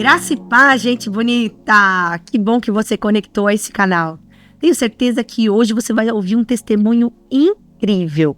Graça e paz, gente bonita! Que bom que você conectou a esse canal. Tenho certeza que hoje você vai ouvir um testemunho incrível.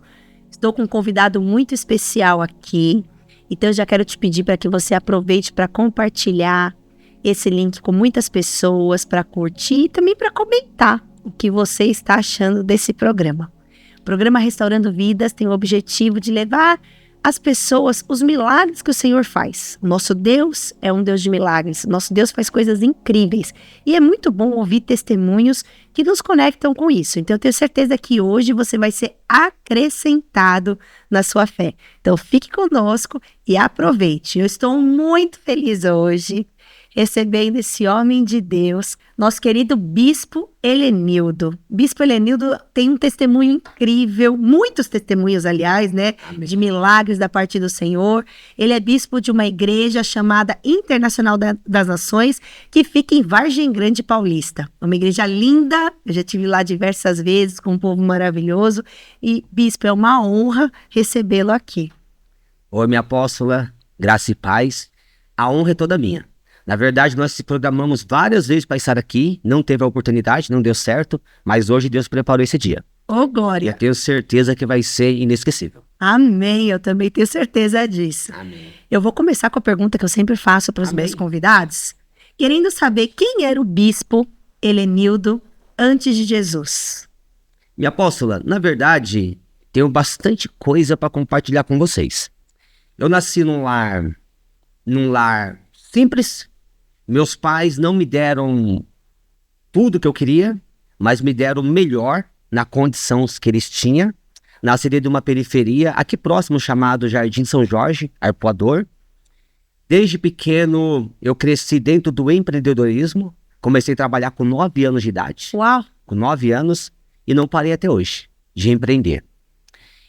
Estou com um convidado muito especial aqui, então eu já quero te pedir para que você aproveite para compartilhar esse link com muitas pessoas, para curtir e também para comentar o que você está achando desse programa. O programa Restaurando Vidas tem o objetivo de levar às pessoas os milagres que o Senhor faz. O nosso Deus é um Deus de milagres. Nosso Deus faz coisas incríveis. E é muito bom ouvir testemunhos que nos conectam com isso. Então, eu tenho certeza que hoje você vai ser acrescentado na sua fé. Então, fique conosco e aproveite. Eu estou muito feliz hoje recebendo esse homem de Deus, nosso querido Bispo Helenildo. Bispo Helenildo tem um testemunho incrível, muitos testemunhos, aliás, né, de milagres da parte do Senhor. Ele é bispo de uma igreja chamada Internacional das Nações, que fica em Vargem Grande Paulista. Uma igreja linda, eu já estive lá diversas vezes, com um povo maravilhoso. E, bispo, é uma honra recebê-lo aqui. Oi, minha apóstola, graça e paz. A honra é toda minha. Na verdade, nós se programamos várias vezes para estar aqui, não teve a oportunidade, não deu certo, mas hoje Deus preparou esse dia. Ô, glória! E eu tenho certeza que vai ser inesquecível. Amém, eu também tenho certeza disso. Amém. Eu vou começar com a pergunta que eu sempre faço para os meus convidados, querendo saber quem era o Bispo Helenildo antes de Jesus. Minha apóstola, na verdade, tenho bastante coisa para compartilhar com vocês. Eu nasci num lar simples. Meus pais não me deram tudo que eu queria, mas me deram o melhor na condição que eles tinham. Nasci de uma periferia, aqui próximo, chamado Jardim São Jorge, Arpoador. Desde pequeno, eu cresci dentro do empreendedorismo. Comecei a trabalhar com 9 anos de idade. Uau! Com 9 anos, e não parei até hoje de empreender.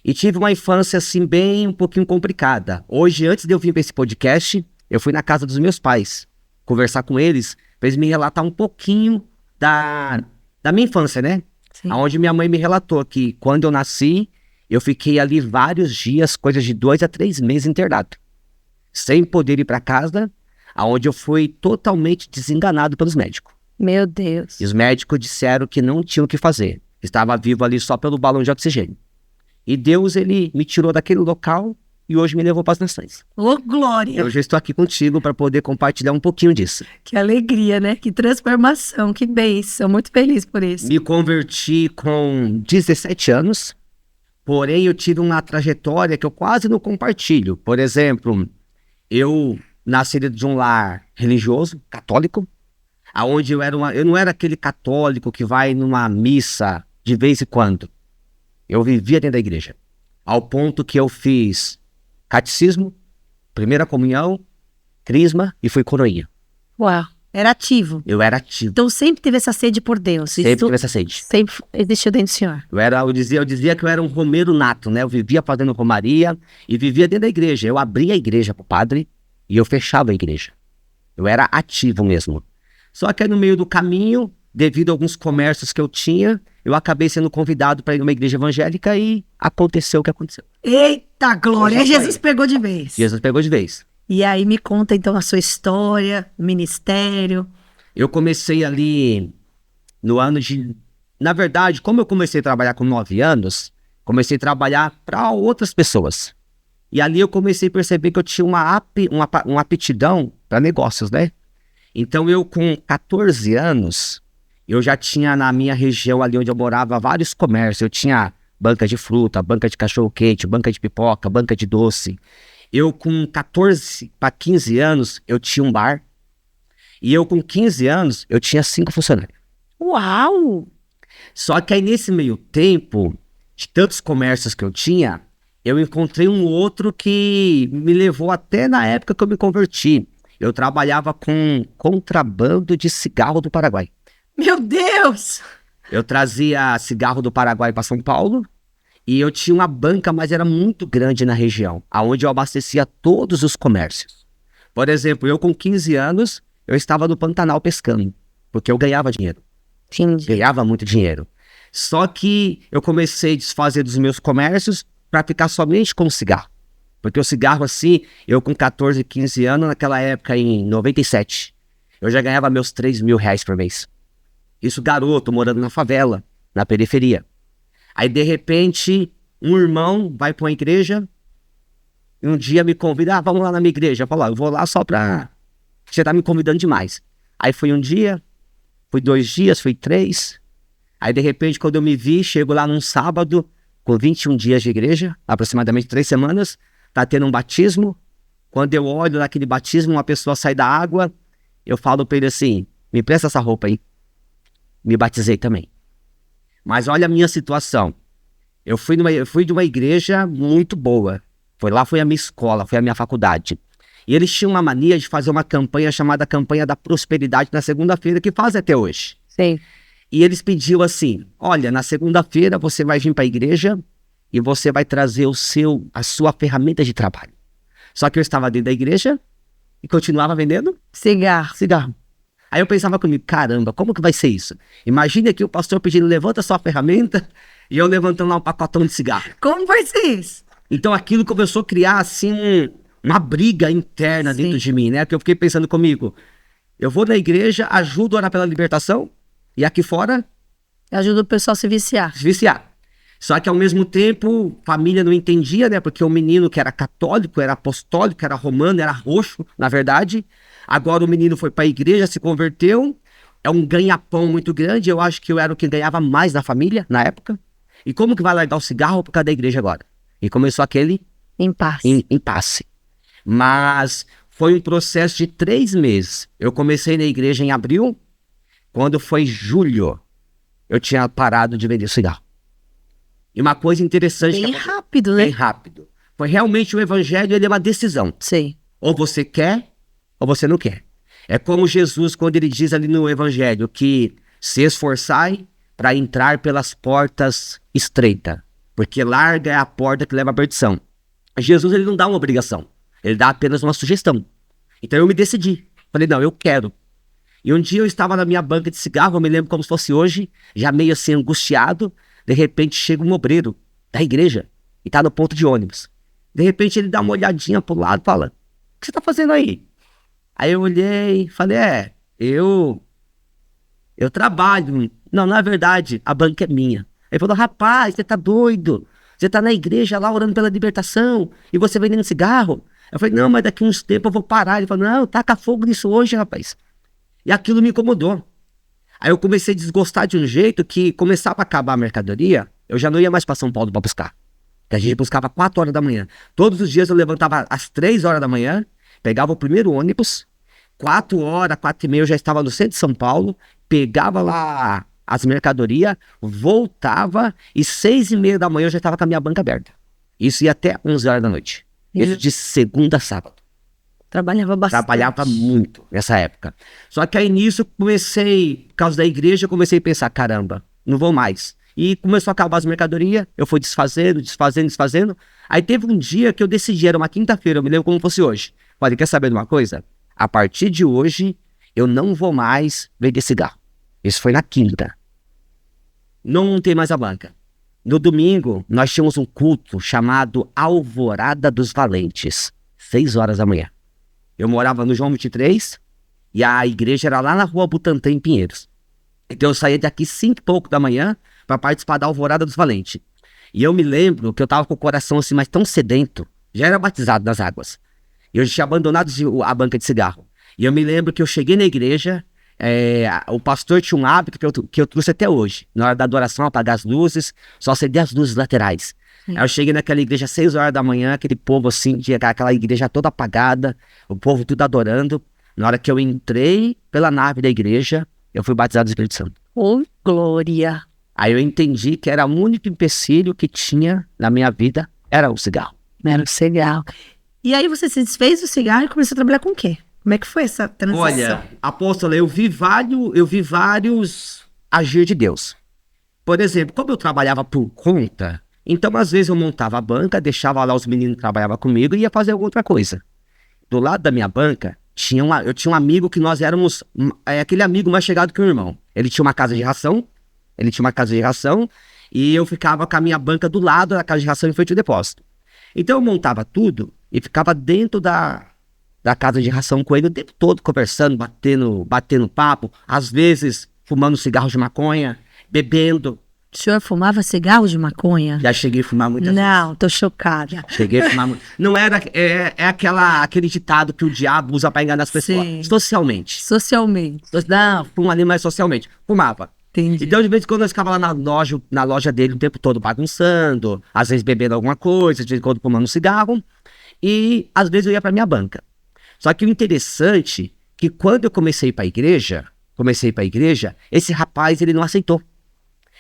E tive uma infância, assim, bem um pouquinho complicada. Hoje, antes de eu vir para esse podcast, eu fui na casa dos meus pais, conversar com eles, para eles me relatar um pouquinho da minha infância, né? Sim. Onde minha mãe me relatou que quando eu nasci, eu fiquei ali vários dias, coisas de 2 a 3 meses internado, sem poder ir para casa, aonde eu fui totalmente desenganado pelos médicos. Meu Deus! E os médicos disseram que não tinham o que fazer, estava vivo ali só pelo balão de oxigênio. E Deus, ele me tirou daquele local e hoje me levou para as nações. Ô, glória! Eu já estou aqui contigo para poder compartilhar um pouquinho disso. Que alegria, né? Que transformação, que bênção. Muito feliz por isso. Me converti com 17 anos, porém eu tive uma trajetória que eu quase não compartilho. Por exemplo, eu nasci de um lar religioso, católico, aonde eu não era aquele católico que vai numa missa de vez em quando. Eu vivia dentro da igreja, ao ponto que eu fiz catecismo, primeira comunhão, crisma e fui coroinha. Uau! Era ativo. Eu era ativo. Então sempre teve essa sede por Deus. Sempre tive essa sede. Sempre existiu dentro do Senhor. Eu dizia que eu era um romeiro nato, né? Eu vivia fazendo romaria e vivia dentro da igreja. Eu abria a igreja pro padre e eu fechava a igreja. Eu era ativo mesmo. Só que aí no meio do caminho, devido a alguns comércios que eu tinha, eu acabei sendo convidado para ir numa igreja evangélica e aconteceu o que aconteceu. Eita glória! Jesus pegou de vez. Jesus pegou de vez. E aí me conta então a sua história, ministério. Eu comecei ali no ano de... Na verdade, como eu comecei a trabalhar com 9 anos, comecei a trabalhar para outras pessoas. E ali eu comecei a perceber que eu tinha uma aptidão para negócios, né? Então eu com 14 anos, eu já tinha na minha região ali onde eu morava vários comércios. Eu tinha banca de fruta, banca de cachorro-quente, banca de pipoca, banca de doce. Eu com 14 para 15 anos, eu tinha um bar. E eu com 15 anos, eu tinha 5 funcionários. Uau! Só que aí nesse meio tempo, de tantos comércios que eu tinha, eu encontrei um outro que me levou até na época que eu me converti. Eu trabalhava com contrabando de cigarro do Paraguai. Meu Deus! Eu trazia cigarro do Paraguai para São Paulo e eu tinha uma banca, mas era muito grande na região, aonde eu abastecia todos os comércios. Por exemplo, eu com 15 anos, eu estava no Pantanal pescando, porque eu ganhava dinheiro. Entendi. Ganhava muito dinheiro. Só que eu comecei a desfazer dos meus comércios para ficar somente com cigarro. Porque o cigarro, assim, eu com 14, 15 anos, naquela época, em 97, eu já ganhava meus 3 mil reais por mês. Isso garoto, morando na favela, na periferia. Aí, de repente, um irmão vai para uma igreja e um dia me convida, vamos lá na minha igreja. Eu falo, eu vou lá só pra... Você tá me convidando demais. Aí foi um dia, foi 2 dias, foi 3. Aí, de repente, quando eu me vi, chego lá num sábado, com 21 dias de igreja, aproximadamente 3 semanas, tá tendo um batismo. Quando eu olho naquele batismo, uma pessoa sai da água, eu falo pra ele assim, me presta essa roupa aí. Me batizei também. Mas olha a minha situação. Eu fui de uma igreja muito boa. Foi a minha escola, foi a minha faculdade. E eles tinham uma mania de fazer uma campanha chamada Campanha da Prosperidade na segunda-feira, que faz até hoje. Sim. E eles pediam assim, olha, na segunda-feira você vai vir para a igreja e você vai trazer a sua ferramenta de trabalho. Só que eu estava dentro da igreja e continuava vendendo cigarro. Aí eu pensava comigo, caramba, como que vai ser isso? Imagina aqui o pastor pedindo, levanta a sua ferramenta, e eu levantando lá um pacotão de cigarro. Como vai ser isso? Então aquilo começou a criar, assim, uma briga interna dentro de mim, né? Porque eu fiquei pensando comigo, eu vou na igreja, ajudo a orar pela libertação, e aqui fora... Ajuda o pessoal a se viciar. Só que ao mesmo tempo, família não entendia, né? Porque o menino que era católico, era apostólico, era romano, era roxo, na verdade. Agora o menino foi para a igreja, se converteu. É um ganha-pão muito grande. Eu acho que eu era o que ganhava mais na família, na época. E como que vai largar o cigarro por causa da igreja agora? E começou aquele impasse. Mas foi um processo de 3 meses. Eu comecei na igreja em abril. Quando foi julho, eu tinha parado de vender cigarro. E uma coisa interessante... Bem rápido, né? Bem rápido. Foi realmente o evangelho, ele é uma decisão. Sim. Ou você quer, ou você não quer. É como Jesus, quando ele diz ali no evangelho, que se esforçai para entrar pelas portas estreitas, porque larga é a porta que leva à perdição. Jesus, ele não dá uma obrigação, ele dá apenas uma sugestão. Então eu me decidi. Falei, não, eu quero. E um dia eu estava na minha banca de cigarro, eu me lembro como se fosse hoje, já meio assim angustiado. De repente chega um obreiro da igreja e tá no ponto de ônibus. De repente ele dá uma olhadinha pro lado e fala, o que você tá fazendo aí? Aí eu olhei e falei, eu trabalho. Não, na verdade, a banca é minha. Ele falou, rapaz, você tá doido? Você tá na igreja lá orando pela libertação e você vendendo cigarro? Eu falei, não, mas daqui uns tempos eu vou parar. Ele falou, não, taca fogo nisso hoje, rapaz. E aquilo me incomodou. Aí eu comecei a desgostar de um jeito que começava a acabar a mercadoria, eu já não ia mais para São Paulo para buscar. Porque a gente buscava 4 horas da manhã. Todos os dias eu levantava às 3 horas da manhã, pegava o primeiro ônibus, 4 horas, 4 e meia eu já estava no centro de São Paulo, pegava lá as mercadorias, voltava e 6 e meia da manhã eu já estava com a minha banca aberta. Isso ia até 11 horas da noite. Isso de segunda a sábado. Trabalhava bastante. Trabalhava muito nessa época. Só que aí nisso comecei, por causa da igreja, comecei a pensar, caramba, não vou mais. E começou a acabar as mercadorias, eu fui desfazendo. Aí teve um dia que eu decidi, era uma quinta-feira, eu me lembro como fosse hoje. Falei, quer saber de uma coisa? A partir de hoje, eu não vou mais vender cigarro. Isso foi na quinta. Não montei mais a banca. No domingo, nós tínhamos um culto chamado Alvorada dos Valentes, 6 horas da manhã. Eu morava no João 23 e a igreja era lá na rua Butantã, em Pinheiros. Então eu saía daqui 5 e pouco da manhã para participar da Alvorada dos Valentes. E eu me lembro que eu tava com o coração assim, mas tão sedento. Já era batizado nas águas. E eu tinha abandonado a banca de cigarro. E eu me lembro que eu cheguei na igreja, o pastor tinha um hábito que eu trouxe até hoje. Na hora da adoração, apagar as luzes, só acender as luzes laterais. Aí eu cheguei naquela igreja às 6 horas da manhã, aquele povo assim, aquela igreja toda apagada, o povo tudo adorando. Na hora que eu entrei pela nave da igreja, eu fui batizado do Espírito Santo. Oh, glória! Aí eu entendi que era o único empecilho que tinha na minha vida, era o cigarro. Era o cigarro. E aí você se desfez do cigarro e começou a trabalhar com o quê? Como é que foi essa transição? Olha, apóstola, eu vi vários agir de Deus. Por exemplo, como eu trabalhava por conta, então às vezes eu montava a banca, deixava lá os meninos que trabalhavam comigo e ia fazer alguma outra coisa. Do lado da minha banca, eu tinha um amigo que nós éramos, aquele amigo mais chegado que o irmão. Ele tinha uma casa de ração, e eu ficava com a minha banca do lado da casa de ração Infantil Depósito. Então eu montava tudo e ficava dentro da casa de ração com ele o tempo todo, conversando, batendo papo, às vezes fumando cigarro de maconha, bebendo. O senhor fumava cigarro de maconha? Já cheguei a fumar muitas vezes. Não, tô chocada. Cheguei a fumar muito. Não era, aquele ditado que o diabo usa para enganar as pessoas. Sim. Socialmente. Socialmente. Não, fuma ali, mas socialmente. Fumava. Entendi. Então, de vez em quando, eu ficava lá na loja dele o tempo todo bagunçando, às vezes bebendo alguma coisa, de vez em quando fumando um cigarro, e às vezes eu ia pra minha banca. Só que o interessante é que quando eu comecei para a igreja, esse rapaz, ele não aceitou.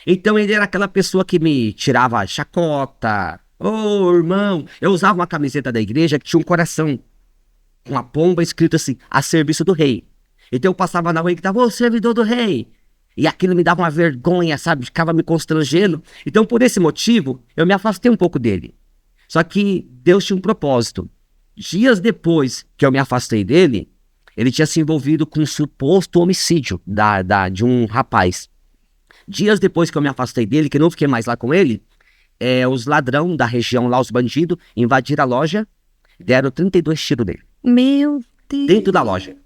Então, ele era aquela pessoa que me tirava chacota. Ô, irmão, eu usava uma camiseta da igreja que tinha um coração, uma pomba escrito assim, a serviço do rei. Então, eu passava na rua e gritava, ô, servidor do rei. E aquilo me dava uma vergonha, sabe? Ficava me constrangendo. Então, por esse motivo, eu me afastei um pouco dele. Só que Deus tinha um propósito. Dias depois que eu me afastei dele, ele tinha se envolvido com um suposto homicídio de um rapaz. Dias depois que eu me afastei dele, que eu não fiquei mais lá com ele, os ladrão da região lá, os bandidos, invadiram a loja, deram 32 tiros nele. Meu Deus. Dentro da loja.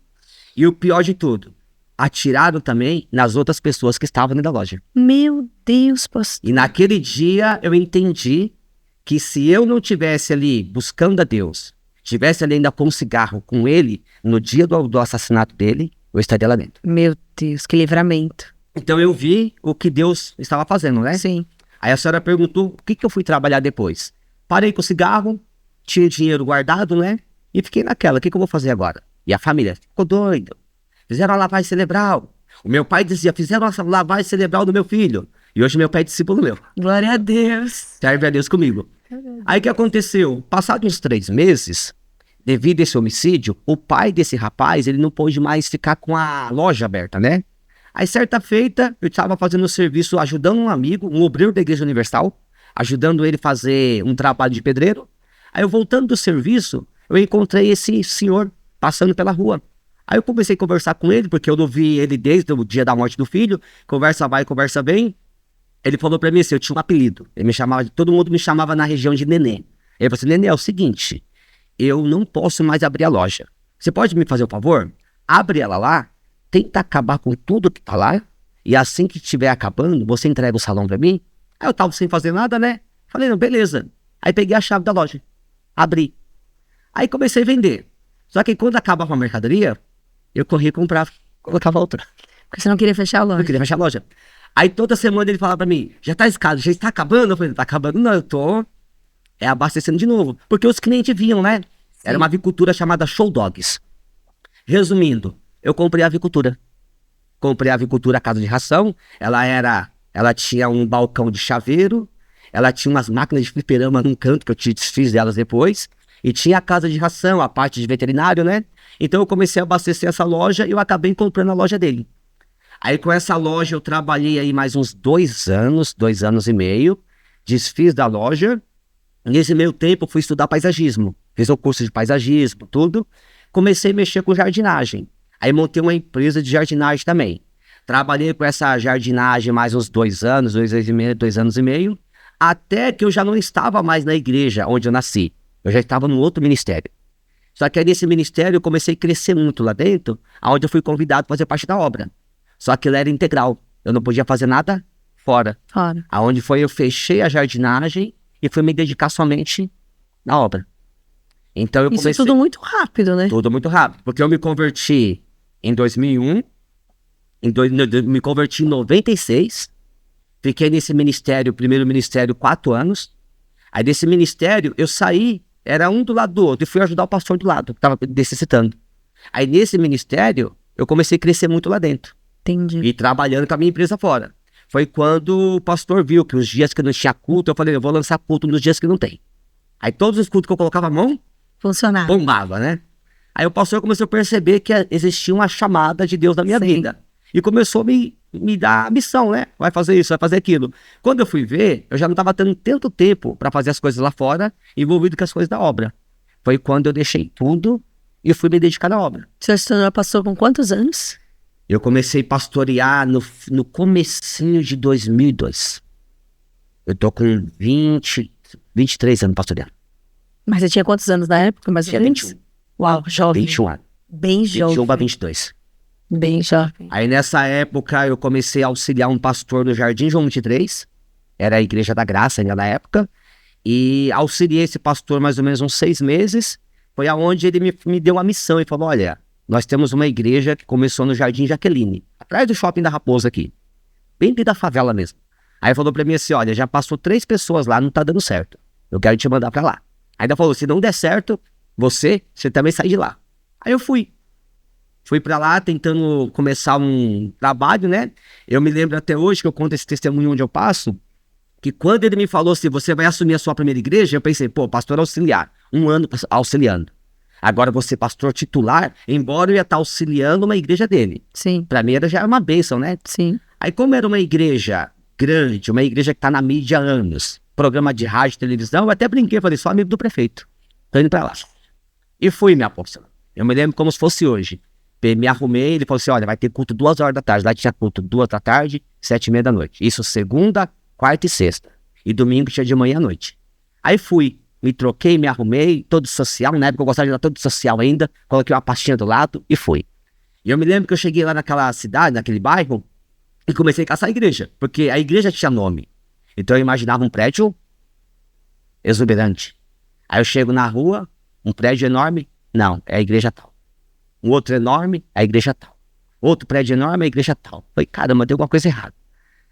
E o pior de tudo, atiraram também nas outras pessoas que estavam dentro da loja. Meu Deus, pastor. E naquele dia eu entendi que se eu não tivesse ali buscando a Deus, tivesse ali ainda com um cigarro com ele, no dia do assassinato dele, eu estaria lá dentro. Meu Deus, que livramento. Então eu vi o que Deus estava fazendo, né? Sim. Aí a senhora perguntou o que eu fui trabalhar depois. Parei com o cigarro, tinha dinheiro guardado, né? E fiquei naquela, o que eu vou fazer agora? E a família ficou doida. Fizeram a lavagem cerebral. O meu pai dizia, fizeram a lavagem cerebral do meu filho. E hoje meu pai é discípulo meu. Glória a Deus. Serve a Deus comigo. Aí o que aconteceu? Passados uns 3 meses, devido a esse homicídio, o pai desse rapaz, ele não pôde mais ficar com a loja aberta, né? Aí, certa feita, eu estava fazendo um serviço, ajudando um amigo, um obreiro da Igreja Universal, ajudando ele a fazer um trabalho de pedreiro. Aí, eu voltando do serviço, eu encontrei esse senhor passando pela rua. Aí, eu comecei a conversar com ele, porque eu não vi ele desde o dia da morte do filho. Conversa vai, conversa vem. Ele falou pra mim assim, eu tinha um apelido. Ele me chamava, todo mundo me chamava na região de Nenê. Ele falou assim, Nenê, é o seguinte, eu não posso mais abrir a loja. Você pode me fazer um favor? Abre ela lá. Tenta acabar com tudo que tá lá, e assim que estiver acabando, você entrega o salão pra mim. Aí eu tava sem fazer nada, né? Falei, não, beleza. Aí peguei a chave da loja, abri. Aí comecei a vender. Só que quando acabava a mercadoria, eu corria e comprava, colocava outra. Porque você não queria fechar a loja. Não queria fechar a loja. Aí toda semana ele falava pra mim, já tá escado, já está acabando? Eu falei, tá acabando? Não, eu tô abastecendo de novo. Porque os clientes vinham, né? Sim. Era uma avicultura chamada Show Dogs. Resumindo, eu comprei a avicultura. Comprei a avicultura, a casa de ração. Ela tinha um balcão de chaveiro. Ela tinha umas máquinas de fliperama num canto, que eu te desfiz delas depois. E tinha a casa de ração, a parte de veterinário, né? Então eu comecei a abastecer essa loja e eu acabei comprando a loja dele. Aí com essa loja eu trabalhei aí mais uns 2 anos, 2 anos e meio. Desfiz da loja. Nesse meio tempo eu fui estudar paisagismo. Fiz o curso de paisagismo, tudo. Comecei a mexer com jardinagem. Aí montei uma empresa de jardinagem também. Trabalhei com essa jardinagem mais uns 2 anos, 2 anos e meio, até que eu já não estava mais na igreja onde eu nasci. Eu já estava num outro ministério. Só que aí nesse ministério eu comecei a crescer muito lá dentro, onde eu fui convidado para fazer parte da obra. Só que ele era integral. Eu não podia fazer nada fora. Aonde foi eu fechei a jardinagem e fui me dedicar somente na obra. Então eu comecei... Isso tudo muito rápido, né? Tudo muito rápido, porque eu me converti em 2001, me converti em 96, fiquei nesse ministério, primeiro ministério, 4 anos. Aí desse ministério eu saí, era um do lado do outro, e fui ajudar o pastor do lado, que estava necessitando. Aí nesse ministério eu comecei a crescer muito lá dentro. Entendi. E trabalhando com a minha empresa fora. Foi quando o pastor viu que os dias que não tinha culto, eu falei, eu vou lançar culto nos dias que não tem. Aí todos os cultos que eu colocava a mão, funcionava. Bombava, né? Aí o pastor começou a perceber que existia uma chamada de Deus na minha vida. E começou a me dar a missão, né? Vai fazer isso, vai fazer aquilo. Quando eu fui ver, eu já não estava tendo tanto tempo para fazer as coisas lá fora, envolvido com as coisas da obra. Foi quando eu deixei tudo e fui me dedicar na obra. O senhor passou com quantos anos? Eu comecei a pastorear no comecinho de 2002. Eu tô com 23 anos pastoreando. Mas você tinha quantos anos na época? Mais ou Tinha menos? 21. Uau, jovem. 21 anos. Bem jovem. 21 para 22. Bem jovem. Aí nessa época eu comecei a auxiliar um pastor no Jardim João 23. Era a Igreja da Graça ainda na época. E auxiliei esse pastor mais ou menos uns 6 meses. Foi aonde ele me deu uma missão e falou, olha, nós temos uma igreja que começou no Jardim Jaqueline, atrás do Shopping da Raposa aqui, bem dentro da favela mesmo. Aí falou pra mim assim, olha, já passou 3 pessoas lá, não tá dando certo. Eu quero te mandar pra lá. Ainda falou, se não der certo, você também sai de lá. Aí eu fui. Fui pra lá tentando começar um trabalho, né? Eu me lembro até hoje que eu conto esse testemunho onde eu passo, que quando ele me falou assim, você vai assumir a sua primeira igreja, eu pensei, pô, pastor auxiliar, 1 ano auxiliando. Agora você pastor titular, embora eu ia estar auxiliando uma igreja dele. Sim. Pra mim já era uma bênção, né? Sim. Aí como era uma igreja grande, uma igreja que tá na mídia há anos, programa de rádio e televisão, eu até brinquei, falei, sou amigo do prefeito, tô indo pra lá. E fui, minha apóstola. Eu me lembro como se fosse hoje. Me arrumei, ele falou assim, olha, vai ter culto 2 horas da tarde. Lá tinha culto 2 da tarde, 7h30 da noite. Isso segunda, quarta e sexta. E domingo tinha de manhã à noite. Aí fui, me troquei, me arrumei, todo social. Na época eu gostava de dar todo social ainda. Coloquei uma pastinha do lado e fui. E eu me lembro que eu cheguei lá naquela cidade, naquele bairro, e comecei a caçar a igreja. Porque a igreja tinha nome. Então eu imaginava um prédio exuberante. Aí eu chego na rua, um prédio enorme. Não, é a igreja tal. Um outro enorme, é a igreja tal. Outro prédio enorme, é a igreja tal. Falei, caramba, deu alguma coisa errada.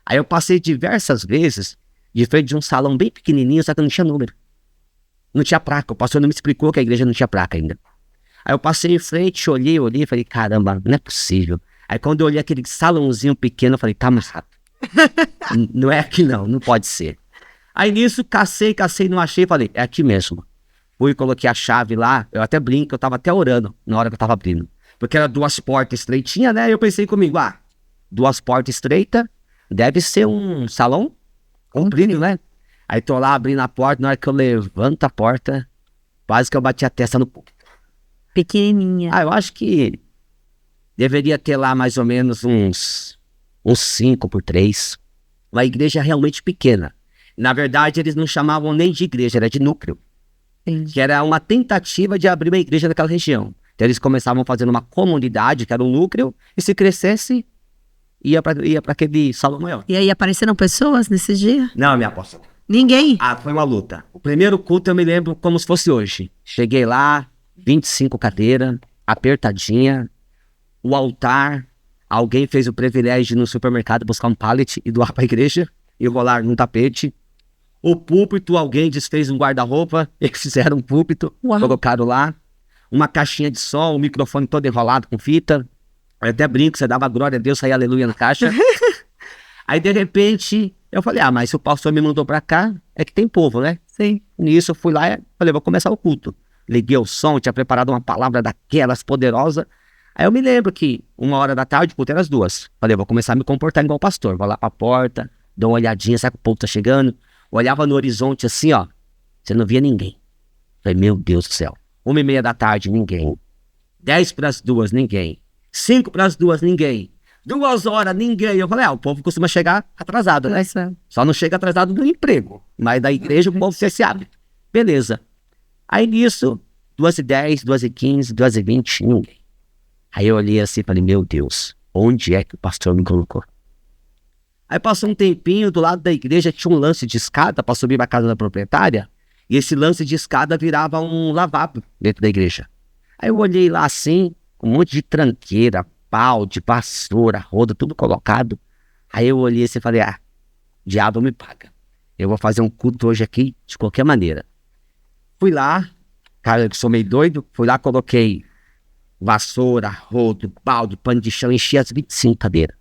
Aí eu passei diversas vezes de frente de um salão bem pequenininho, só que não tinha número. Não tinha placa. O pastor não me explicou que a igreja não tinha placa ainda. Aí eu passei em frente, olhei, falei, caramba, não é possível. Aí quando eu olhei aquele salãozinho pequeno, eu falei, tá mais rápido. Não é aqui não pode ser. Aí nisso, cacei, não achei, falei, é aqui mesmo. Fui, coloquei a chave lá, eu até brinco, eu tava até orando na hora que eu tava abrindo. Porque era 2 portas estreitinhas, né? Eu pensei comigo, 2 portas estreitas, deve ser um salão comprido, né? Aí tô lá abrindo a porta, na hora que eu levanto a porta, quase que eu bati a testa no púlpito. Pequenininha. Eu acho que deveria ter lá mais ou menos uns 5x3. Uma igreja realmente pequena. Na verdade, eles não chamavam nem de igreja, era de núcleo. Entendi. Que era uma tentativa de abrir uma igreja naquela região. Então eles começavam fazendo uma comunidade, que era um núcleo, e se crescesse, ia para aquele salão maior. E aí apareceram pessoas nesse dia? Não, minha apóstola. Ninguém? Foi uma luta. O primeiro culto eu me lembro como se fosse hoje. Cheguei lá, 25 cadeiras, apertadinha, o altar, alguém fez o privilégio de ir no supermercado buscar um pallet e doar para a igreja, e rolar num tapete. O púlpito, alguém desfez um guarda-roupa, eles fizeram um púlpito, colocaram lá. Uma caixinha de som, um microfone todo enrolado com fita. Eu até brinco, você dava glória a Deus, saía aleluia na caixa. Aí, de repente, eu falei, mas se o pastor me mandou pra cá, é que tem povo, né? Sim. Nisso, eu fui lá e falei, vou começar o culto. Liguei o som, tinha preparado uma palavra daquelas poderosas. Aí eu me lembro que 1h da tarde, o culto era às 2h. Falei, vou começar a me comportar igual o pastor. Vou lá pra porta, dou uma olhadinha, sabe que o povo tá chegando? Olhava no horizonte assim, você não via ninguém. Falei, meu Deus do céu. 1h30 da tarde, ninguém. 1:50, ninguém. 1:55, ninguém. 2 horas, ninguém. Eu falei, o povo costuma chegar atrasado, né? Só não chega atrasado do emprego. Mas da igreja o povo se abre. Beleza. Aí nisso, 2h10, 2h15, 2h20, ninguém. Aí eu olhei assim e falei, meu Deus, onde é que o pastor me colocou? Aí passou um tempinho, do lado da igreja tinha um lance de escada para subir para casa da proprietária, e esse lance de escada virava um lavabo dentro da igreja. Aí eu olhei lá assim, um monte de tranqueira, balde, vassoura, roda, tudo colocado. Aí eu olhei assim e falei, diabo me paga. Eu vou fazer um culto hoje aqui, de qualquer maneira. Fui lá, cara, eu sou meio doido, fui lá, coloquei vassoura, rodo, balde, pano de chão, enchi as 25 cadeiras.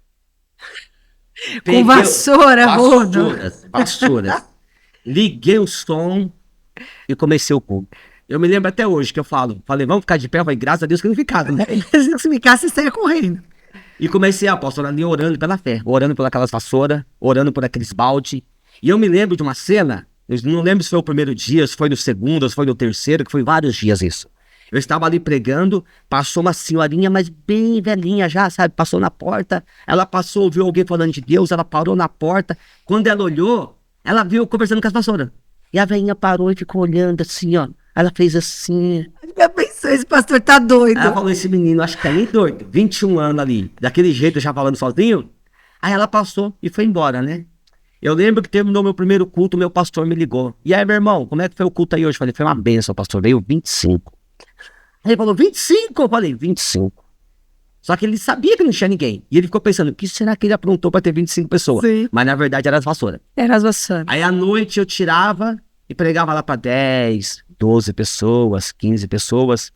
Com vassoura, rodo. Vassouras. Liguei o som e comecei o culto. Eu me lembro até hoje que eu falei, vamos ficar de pé? Eu falei, graças a Deus que não ficaram, né? Se ficasse, você saia correndo. E comecei a apóstola ali orando pela fé, orando por aquelas vassouras, orando por aqueles balde. E eu me lembro de uma cena, eu não lembro se foi o primeiro dia, se foi no segundo, se foi no terceiro, que foi vários dias isso. Eu estava ali pregando, passou uma senhorinha, mas bem velhinha já, sabe? Passou na porta, ela passou, ouviu alguém falando de Deus, ela parou na porta. Quando ela olhou, ela viu eu conversando com as vassouras. E a velhinha parou e ficou olhando assim, Ela fez assim. Já pensou, esse pastor tá doido. Ela falou, esse menino, acho que tá nem doido. 21 anos ali, daquele jeito, já falando sozinho. Aí ela passou e foi embora, né? Eu lembro que terminou meu primeiro culto, meu pastor me ligou. E aí, meu irmão, como é que foi o culto aí hoje? Eu falei, foi uma benção, pastor, veio 25. Aí ele falou, 25? Eu falei, 25. Só que ele sabia que não tinha ninguém. E ele ficou pensando, o que será que ele aprontou pra ter 25 pessoas? Sim. Mas na verdade era as vassouras. Era as vassouras. Aí à noite eu tirava e pregava lá pra 10, 12 pessoas, 15 pessoas.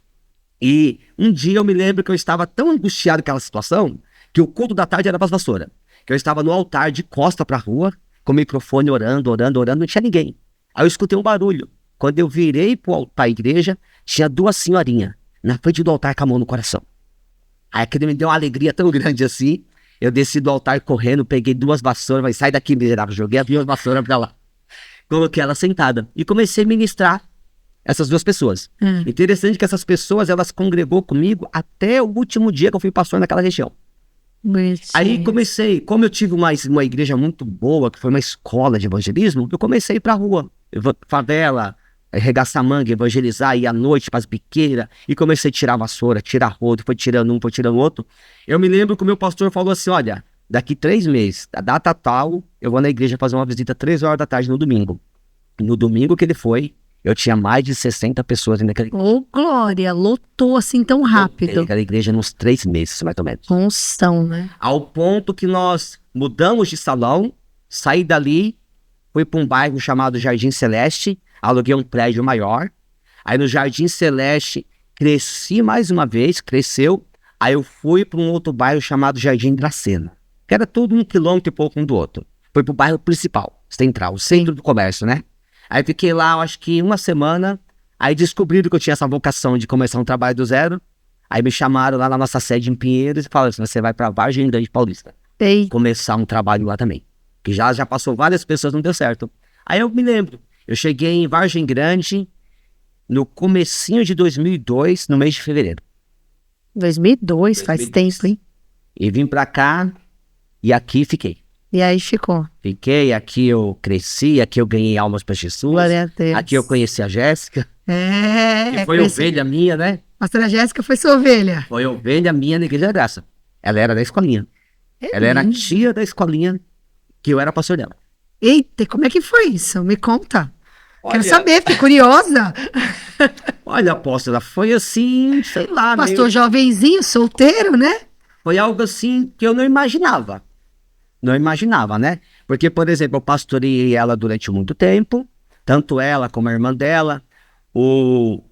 E um dia eu me lembro que eu estava tão angustiado com aquela situação que o culto da tarde era pras vassouras. Que eu estava no altar de costa pra rua, com o microfone orando, não tinha ninguém. Aí eu escutei um barulho. Quando eu virei pra igreja, tinha duas senhorinhas na frente do altar com a mão no coração. Aí aquilo me deu uma alegria tão grande assim. Eu desci do altar correndo, peguei duas vassouras, mas sai daqui, miserável. Joguei as duas vassouras pra lá. Coloquei ela sentada e comecei a ministrar essas duas pessoas. Interessante que essas pessoas, elas congregou comigo até o último dia que eu fui pastor naquela região. Aí comecei, como eu tive uma igreja muito boa, que foi uma escola de evangelismo, eu comecei a ir pra rua, favela, arregaçar manga, evangelizar, ir à noite pras biqueiras, e comecei a tirar vassoura, tirar rodo, foi tirando um, foi tirando outro. Eu me lembro que o meu pastor falou assim, olha, daqui 3 meses, a data tal, eu vou na igreja fazer uma visita 3 horas da tarde no domingo. No domingo que ele foi, eu tinha mais de 60 pessoas naquela igreja. Ô, Glória, lotou assim tão rápido. Naquela igreja nos 3 meses, mais ou menos. Unção, né? Ao ponto que nós mudamos de salão, saí dali, fui para um bairro chamado Jardim Celeste, aluguei um prédio maior. Aí no Jardim Celeste, cresci mais uma vez, cresceu. Aí eu fui para um outro bairro chamado Jardim Dracena, que era tudo 1 quilômetro e pouco um do outro. Fui para o bairro principal, central, o centro do comércio, né? Aí fiquei lá, eu acho que 1 semana, aí descobriram que eu tinha essa vocação de começar um trabalho do zero. Aí me chamaram lá na nossa sede em Pinheiros e falaram assim, você vai para Vargem Grande Paulista. Ei. Começar um trabalho lá também. Que já passou várias pessoas, não deu certo. Aí eu me lembro, eu cheguei em Vargem Grande no comecinho de 2002, no mês de fevereiro. 2002, faz tempo, hein? E vim pra cá e aqui fiquei. E aí ficou. Fiquei, aqui eu cresci, aqui eu ganhei almas para Jesus. Glória a Deus. Aqui eu conheci a Jéssica, que foi conheci. ovelha minha, né? Pastora Jéssica foi sua ovelha. Foi ovelha minha na Igreja da Graça. Ela era da escolinha. Ela era a tia da escolinha que eu era pastor dela. Eita, como é que foi isso? Me conta. Quero Olha, saber, fiquei curiosa. Olha, apóstola, foi assim, sei lá, Pastor jovenzinho, solteiro, né? foi algo assim que eu não imaginava. Não imaginava, né? Porque, por exemplo, eu pastorei ela durante muito tempo, tanto ela como a irmã dela. O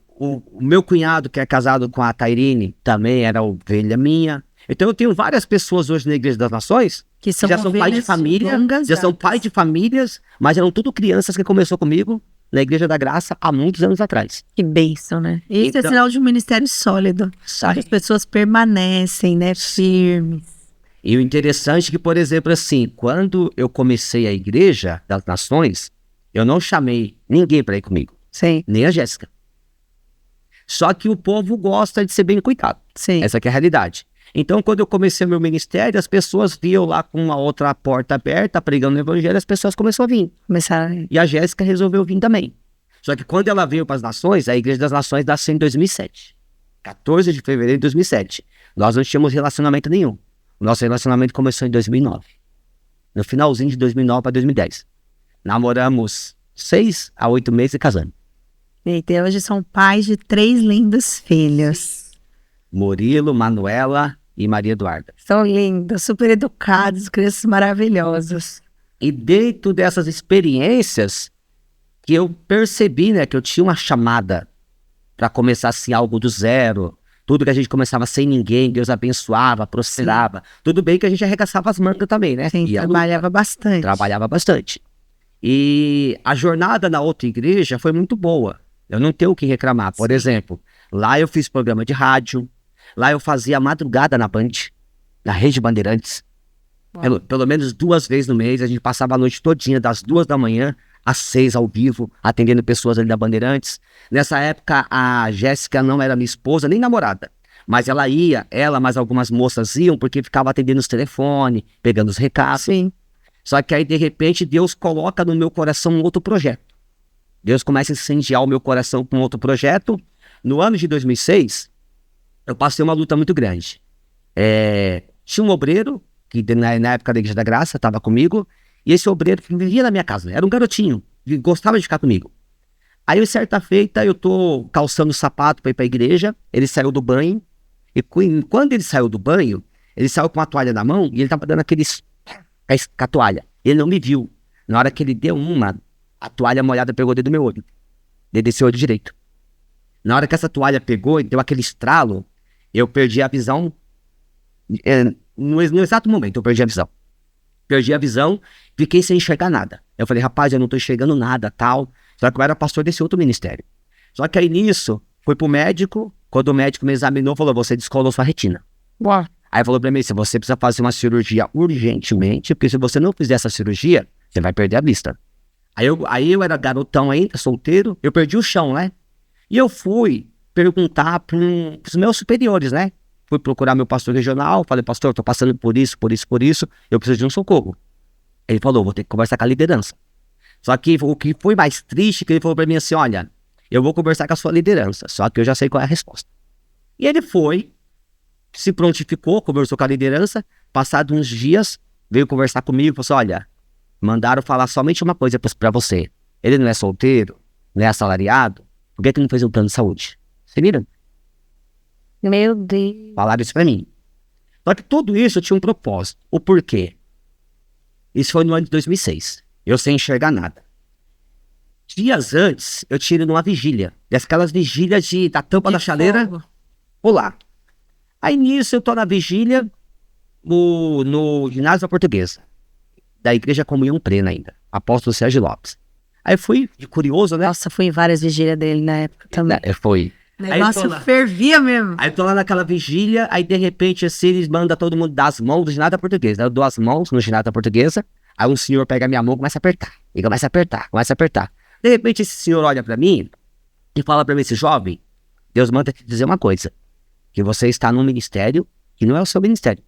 meu cunhado, que é casado com a Tairine, também era ovelha minha. Então eu tenho várias pessoas hoje na Igreja das Nações Que são já são pais de família, já são pais de famílias, mas eram tudo crianças que começou comigo na Igreja da Graça há muitos anos atrás. Que bênção, né? Isso Então- é sinal de um ministério sólido. Sabe? As pessoas permanecem, né? Firmes. E o interessante é que, por exemplo, assim, quando eu comecei a Igreja das Nações, eu não chamei ninguém para ir comigo, Sim, nem a Jéssica. Só que o povo gosta de ser bem cuidado. sim. Essa que é a realidade. Então, quando eu comecei meu ministério, as pessoas viam lá com uma outra porta aberta, pregando o evangelho, as pessoas começaram a vir. Começaram. E a Jéssica resolveu vir também. Só que quando ela veio para as Nações, a Igreja das Nações nasceu em 2007. 14 de fevereiro de 2007. Nós não tínhamos relacionamento nenhum. O nosso relacionamento começou em 2009. No finalzinho de 2009 para 2010. Namoramos 6 a 8 meses e casamos. Eita, hoje são pais de 3 lindos filhos. Murilo, Manuela e Maria Eduarda. São lindos, super educados, crianças maravilhosas. E dentro dessas experiências que eu percebi, né, que eu tinha uma chamada para começar assim algo do zero. Tudo que a gente começava sem ninguém, Deus abençoava, prosperava. Tudo bem que a gente arregaçava as mangas também, né? Sim, Ia trabalhava bastante. trabalhava bastante. E a jornada na outra igreja foi muito boa. Eu não tenho o que reclamar. Por exemplo, lá eu fiz programa de rádio, lá eu fazia madrugada na Band, na Rede Bandeirantes. Pelo menos 2 vezes no mês, a gente passava a noite todinha, das 2 da manhã às 6 ao vivo, atendendo pessoas ali da Bandeirantes. Nessa época, a Jéssica não era minha esposa, nem namorada. Mas ela ia, ela, mais algumas moças iam, porque ficava atendendo os telefones, pegando os recados. Sim. Só que aí, de repente, Deus coloca no meu coração um outro projeto. Deus começa a incendiar o meu coração com outro projeto. No ano de 2006, eu passei uma luta muito grande. Tinha um obreiro, que na época da Igreja da Graça, estava comigo, e esse obreiro vivia na minha casa, era um garotinho, gostava de ficar comigo. Aí, certa feita, eu tô calçando o sapato para ir para a igreja, ele saiu do banho, e quando ele saiu do banho, ele saiu com a toalha na mão, e ele tava dando aqueles com a toalha. Ele não me viu. Na hora que ele deu a toalha molhada pegou dentro do meu olho, dentro desse olho direito. Na hora que essa toalha pegou e deu aquele estralo, eu perdi a visão. No exato momento, eu perdi a visão. Perdi a visão, fiquei sem enxergar nada. Eu falei, rapaz, eu não tô enxergando nada, tal. Só que eu era pastor desse outro ministério. Só que aí nisso, fui pro médico. Quando o médico me examinou, falou, você descolou sua retina. Uau. Aí falou pra mim, você precisa fazer uma cirurgia urgentemente, porque se você não fizer essa cirurgia, você vai perder a vista. Aí eu era garotão ainda, solteiro, eu perdi o chão, né? E eu fui perguntar pros meus superiores, né? Fui procurar meu pastor regional, falei, pastor, tô passando por isso, eu preciso de um socorro. Ele falou, vou ter que conversar com a liderança. Só que o que foi mais triste, que ele falou pra mim assim, olha, eu vou conversar com a sua liderança, só que eu já sei qual é a resposta. E ele foi, se prontificou, conversou com a liderança, passado uns dias, veio conversar comigo, falou assim, olha, mandaram falar somente uma coisa pra você, ele não é solteiro, não é assalariado, por que não fez um plano de saúde? Você viram? Meu Deus. Falaram isso pra mim. Só que tudo isso tinha um propósito. O porquê? Isso foi no ano de 2006. Eu sem enxergar nada. Dias antes, eu tinha ido numa vigília. Daquelas vigílias da tampa da chaleira. Pular. Aí nisso eu tô na vigília no ginásio da Portuguesa. Da Igreja Comunhão Plena ainda. Apóstolo Sérgio Lopes. Aí fui, de curioso, né? Nossa, fui em várias vigílias dele na época também. Foi. O negócio fervia mesmo. Aí tô lá naquela vigília, aí de repente assim, eles mandam todo mundo dar as mãos do ginásio da Portuguesa. Eu dou as mãos no ginásio da Portuguesa, aí um senhor pega a minha mão e começa a apertar. E começa a apertar. De repente esse senhor olha pra mim e fala pra mim, esse jovem, Deus manda te dizer uma coisa, que você está num ministério que não é o seu ministério.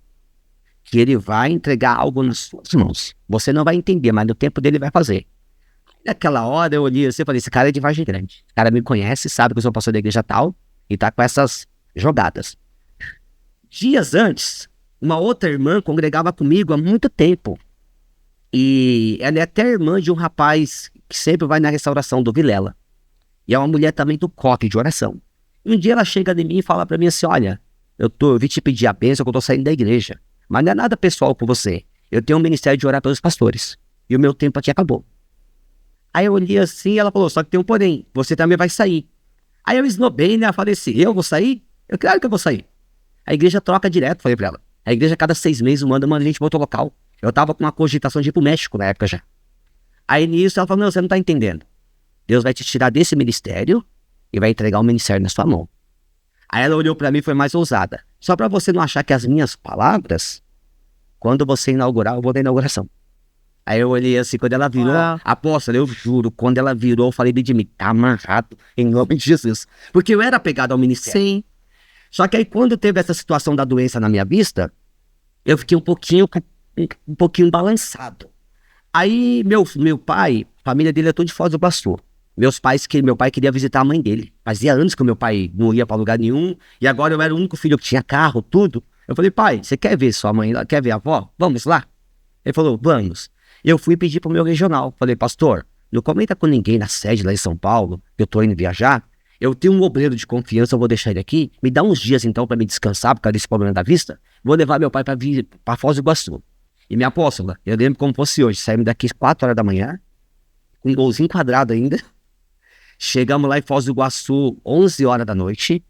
Que ele vai entregar algo nas suas mãos. Você não vai entender, mas no tempo dele vai fazer. Naquela hora eu olhei assim e falei, esse cara é de Vargem Grande. O cara me conhece, sabe que eu sou pastor da igreja tal, e tá com essas jogadas. Dias antes, uma outra irmã congregava comigo há muito tempo. E ela é até irmã de um rapaz que sempre vai na restauração do Vilela. E é uma mulher também do coque de oração. E um dia ela chega de mim e fala pra mim assim, olha, eu vim te pedir a bênção que eu tô saindo da igreja. Mas não é nada pessoal com você. Eu tenho um ministério de orar pelos pastores. E o meu tempo aqui acabou. Aí eu olhei assim e ela falou, só que tem um porém, você também vai sair. Aí eu esnobei, né? Eu falei assim, eu vou sair? Claro que eu vou sair. A igreja troca direto, falei pra ela. A igreja cada 6 meses manda gente pra outro local. Eu tava com uma cogitação de ir pro México na época já. Aí nisso ela falou, não, você não tá entendendo. Deus vai te tirar desse ministério e vai entregar o ministério na sua mão. Aí ela olhou pra mim e foi mais ousada. Só pra você não achar que as minhas palavras, quando você inaugurar, eu vou da inauguração. Aí eu olhei assim, quando ela virou, apóstolo, eu juro, quando ela virou, eu falei de mim, tá amarrado, em nome de Jesus. Porque eu era apegado ao ministério. Sim. Só que aí quando teve essa situação da doença na minha vista, eu fiquei um pouquinho balançado. Aí meu pai, a família dele é toda de Foz do Iguaçu. Meu pai queria visitar a mãe dele. Fazia anos que o meu pai não ia pra lugar nenhum, e agora eu era o único filho que tinha carro, tudo. Eu falei, pai, você quer ver sua mãe lá? Quer ver a avó? Vamos lá? Ele falou, vamos. Eu fui pedir pro meu regional. Falei, pastor, não comenta com ninguém na sede lá em São Paulo, que eu tô indo viajar. Eu tenho um obreiro de confiança, eu vou deixar ele aqui. Me dá uns dias então pra me descansar por causa desse problema da vista. Vou levar meu pai pra Foz do Iguaçu. E minha apóstola, eu lembro como fosse hoje. Saímos daqui 4 horas da manhã, com um golzinho quadrado ainda. Chegamos lá em Foz do Iguaçu, 11 horas da noite.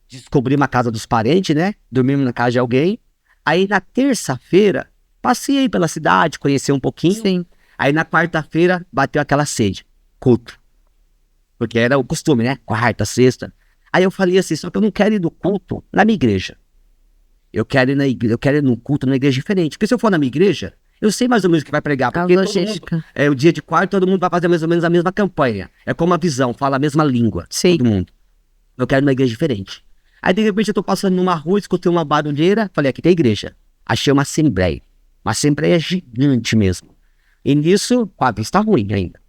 Descobrimos a casa dos parentes, né? Dormimos na casa de alguém. Aí na terça-feira, passei pela cidade, conheci um pouquinho. Sim. Aí na quarta-feira, bateu aquela sede. Culto. Porque era o costume, né? Quarta, sexta. Aí eu falei assim, só que eu não quero ir no culto na minha igreja. Eu quero ir no culto na igreja diferente. Porque se eu for na minha igreja, eu sei mais ou menos o que vai pregar. Porque logística. O dia de quarto, todo mundo vai fazer mais ou menos a mesma campanha. É como a visão, fala a mesma língua. Sim. Todo mundo. Eu quero ir numa igreja diferente. Aí de repente eu tô passando numa rua, escutei uma barulheira, falei, aqui tem igreja. Achei uma assembleia. Uma assembleia gigante mesmo. E nisso, a vista ruim ainda.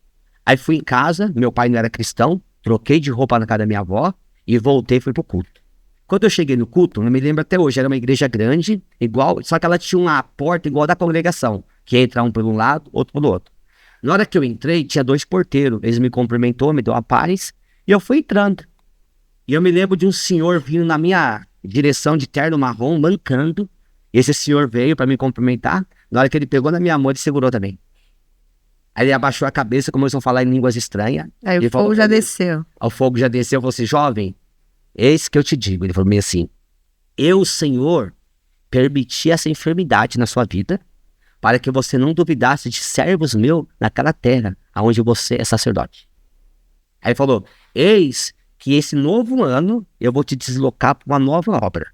Aí fui em casa, meu pai não era cristão, troquei de roupa na casa da minha avó e voltei e fui pro culto. Quando eu cheguei no culto, eu me lembro até hoje, era uma igreja grande, igual, só que ela tinha uma porta igual a da congregação, que ia entrar um pelo lado, outro pelo outro. Na hora que eu entrei, tinha 2 porteiros, eles me cumprimentou, me deu a paz, e eu fui entrando. E eu me lembro de um senhor vindo na minha direção de terno marrom, mancando, e esse senhor veio para me cumprimentar, na hora que ele pegou na minha mão, ele segurou também. Aí ele abaixou a cabeça, começou a falar em línguas estranhas. Aí o fogo já desceu. O fogo já desceu, falou assim, jovem, eis que eu te digo. Ele falou meio assim, eu, Senhor, permiti essa enfermidade na sua vida, para que você não duvidasse de servos meus naquela terra, onde você é sacerdote. Aí ele falou, eis que esse novo ano eu vou te deslocar para uma nova obra.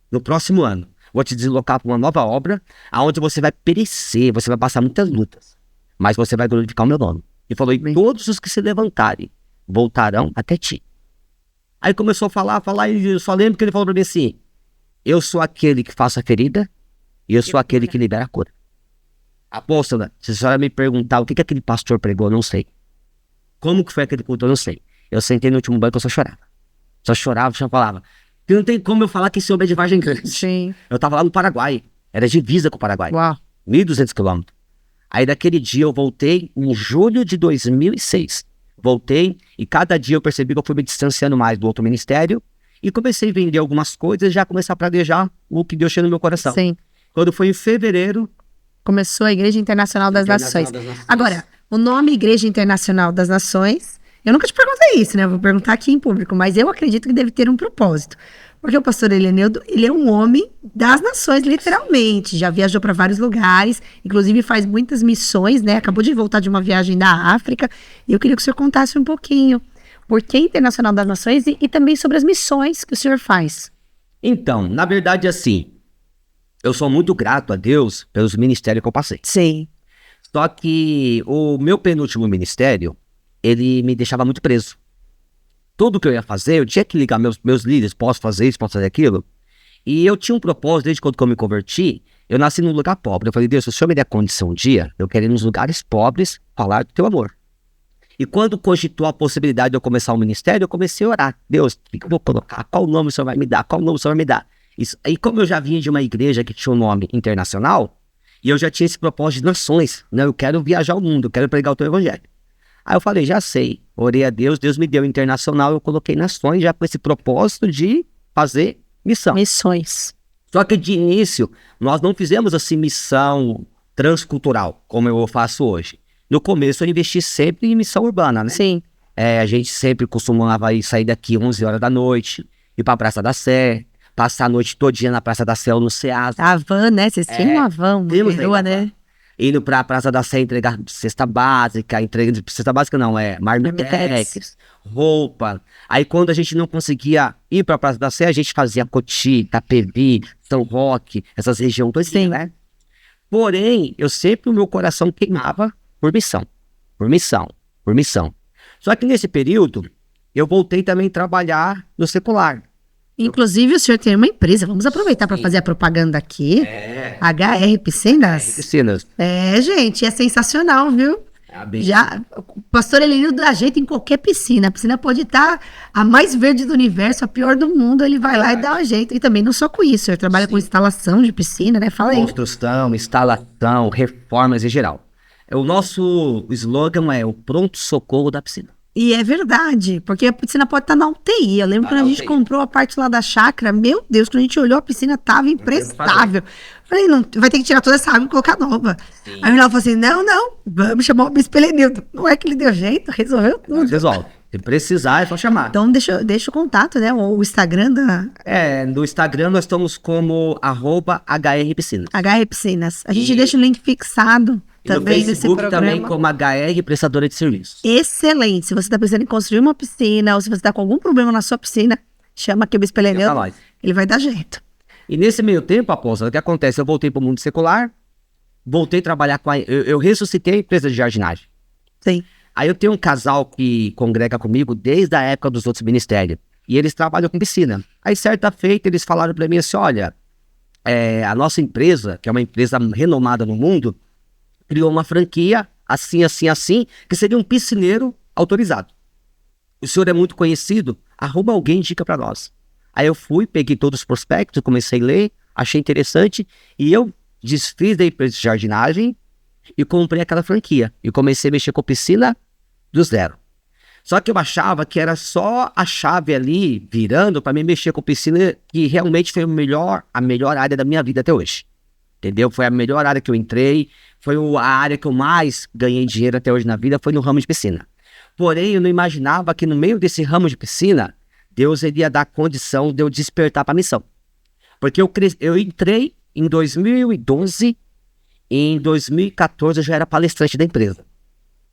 No próximo ano, vou te deslocar para uma nova obra, onde você vai perecer, você vai passar muitas lutas, mas você vai glorificar o meu nome. Ele falou, e todos os que se levantarem voltarão até ti. Aí começou a falar, e eu só lembro que ele falou para mim assim, eu sou aquele que faça a ferida, e eu sou aquele que libera a cura. Apóstola, se a senhora me perguntar o que aquele pastor pregou, eu não sei. Como que foi aquele culto, eu não sei. Eu sentei no último banco, eu só chorava. Só falava. E não tem como eu falar que esse homem é de Vargem Grande. Sim. Eu tava lá no Paraguai, era divisa com o Paraguai. Uau. 1.200 quilômetros. Aí daquele dia eu voltei em julho de 2006. Voltei e cada dia eu percebi que eu fui me distanciando mais do outro ministério e comecei a vender algumas coisas e já comecei a praguejar o que Deus tinha no meu coração. Sim. Quando foi em fevereiro... Começou a Igreja Internacional das Nações. Agora, o nome Igreja Internacional das Nações, eu nunca te perguntei isso, né? Eu vou perguntar aqui em público, mas eu acredito que deve ter um propósito. Porque o pastor Helenildo, ele é um homem das nações, literalmente. Já viajou para vários lugares, inclusive faz muitas missões, né? Acabou de voltar de uma viagem da África. E eu queria que o senhor contasse um pouquinho por que Internacional das Nações e também sobre as missões que o senhor faz. Então, na verdade, assim, eu sou muito grato a Deus pelos ministérios que eu passei. Sim. Só que o meu penúltimo ministério, ele me deixava muito preso. Tudo que eu ia fazer, eu tinha que ligar meus líderes, posso fazer isso, posso fazer aquilo. E eu tinha um propósito, desde quando eu me converti, eu nasci num lugar pobre. Eu falei, Deus, se o Senhor me der condição um dia, eu quero ir nos lugares pobres falar do teu amor. E quando cogitou a possibilidade de eu começar um ministério, eu comecei a orar. Deus, o que eu vou colocar? Qual nome o Senhor vai me dar? Qual nome o Senhor vai me dar? Isso. E como eu já vinha de uma igreja que tinha um nome internacional, e eu já tinha esse propósito de nações, né? Eu quero viajar o mundo, eu quero pregar o teu evangelho. Aí eu falei, já sei, orei a Deus, Deus me deu internacional, eu coloquei nações já com esse propósito de fazer missão. Missões. Só que de início, nós não fizemos assim missão transcultural, como eu faço hoje. No começo eu investi sempre em missão urbana, né? Sim. A gente sempre costumava sair daqui 11 horas da noite, ir pra Praça da Sé, passar a noite todinha na Praça da Sé ou no Ceasa. A van, né? Vocês tinham uma van, temos perua, né? Indo pra Praça da Sé entregar cesta básica, cesta básica não, marmitex, roupa. Aí quando a gente não conseguia ir pra Praça da Sé, a gente fazia Coti, Itapevi, São Roque, essas regiões todas, né? Porém, o meu coração queimava por missão. Só que nesse período, eu voltei também a trabalhar no secular. Inclusive, o senhor tem uma empresa, vamos aproveitar para fazer a propaganda aqui. HR Piscinas. Piscinas. Gente, é sensacional, viu? Já, o pastor Helenildo dá jeito em qualquer piscina. A piscina pode estar a mais verde do universo, a pior do mundo, ele vai lá e dá um jeito. E também não só com isso, o senhor trabalha com instalação de piscina, né? Fala aí. Construção, instalação, reformas em geral. O nosso slogan é o pronto-socorro da piscina. E é verdade, porque a piscina pode estar na UTI. Eu lembro quando a gente comprou a parte lá da chácara, meu Deus, quando a gente olhou, a piscina estava imprestável. Falei, não, vai ter que tirar toda essa água e colocar nova. Sim. Aí o Milão falou assim, não, vamos chamar o Bispo Helenildo. Não é que ele deu jeito, resolveu tudo. Resolve. Se precisar, é só chamar. Então, deixa o contato, né? O Instagram da... No Instagram nós estamos como @HR Piscinas. HR Piscinas. A gente deixa o link fixado também nesse Facebook programa. também como HR Prestadora de Serviços. Excelente. Se você está pensando em construir uma piscina, ou se você está com algum problema na sua piscina, chama aqui o Bispo Helenildo, ele vai dar jeito. E nesse meio tempo, apóstolo, o que acontece? Eu voltei para o mundo secular, voltei a trabalhar com eu ressuscitei a empresa de jardinagem. Sim. Aí eu tenho um casal que congrega comigo desde a época dos outros ministérios. E eles trabalham com piscina. Aí, certa feita, eles falaram para mim assim, olha, a nossa empresa, que é uma empresa renomada no mundo, criou uma franquia assim, assim, assim, que seria um piscineiro autorizado. O senhor é muito conhecido, arruma alguém e indica para nós. Aí eu fui, peguei todos os prospectos, comecei a ler, achei interessante, e eu desfiz da empresa de jardinagem e comprei aquela franquia. E comecei a mexer com piscina do zero. Só que eu achava que era só a chave ali, virando, para mim mexer com piscina, que realmente foi a melhor área da minha vida até hoje. Entendeu? Foi a melhor área que eu entrei, foi a área que eu mais ganhei dinheiro até hoje na vida, foi no ramo de piscina. Porém, eu não imaginava que no meio desse ramo de piscina, Deus iria dar condição de eu despertar para a missão. Porque eu entrei em 2012, e em 2014 eu já era palestrante da empresa,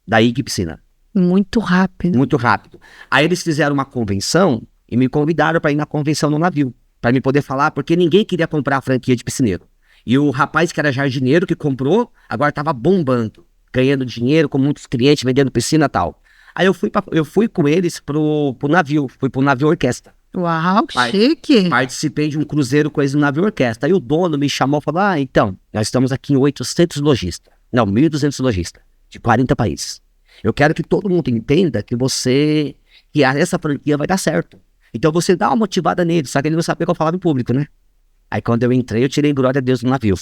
da IG Piscina. Muito rápido. Muito rápido. Aí eles fizeram uma convenção e me convidaram para ir na convenção no navio, para me poder falar, porque ninguém queria comprar a franquia de piscineiro. E o rapaz que era jardineiro, que comprou, agora estava bombando, ganhando dinheiro com muitos clientes, vendendo piscina e tal. Aí eu fui com eles pro navio, fui pro navio orquestra. Uau, chique. Participei de um cruzeiro com eles no navio orquestra. Aí o dono me chamou e falou, então, nós estamos aqui em 800 lojistas, não, 1.200 lojistas, de 40 países. Eu quero que todo mundo entenda que essa franquia vai dar certo. Então você dá uma motivada nele, só que ele não sabia que eu falava em público, né? Aí quando eu entrei, eu tirei glória a Deus no navio.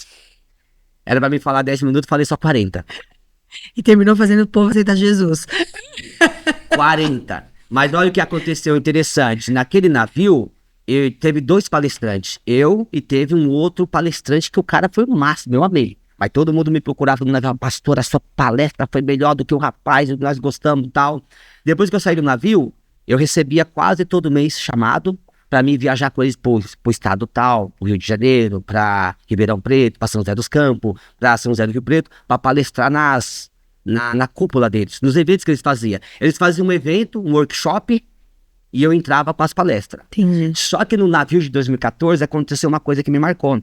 Era pra me falar 10 minutos, falei só 40. E terminou fazendo o povo aceitar Jesus. 40. Mas olha o que aconteceu interessante. Naquele navio, teve 2 palestrantes. Eu e teve um outro palestrante que o cara foi o máximo, eu amei. Mas todo mundo me procurava no navio, pastor, a sua palestra foi melhor do que o rapaz, nós gostamos e tal. Depois que eu saí do navio, eu recebia quase todo mês chamado para mim viajar com eles pro estado tal, pro Rio de Janeiro, para Ribeirão Preto, para São José dos Campos, para São José do Rio Preto, para palestrar na cúpula deles, nos eventos que eles faziam. Eles faziam um evento, um workshop, e eu entrava com as palestras. Entendi. Só que no navio de 2014 aconteceu uma coisa que me marcou.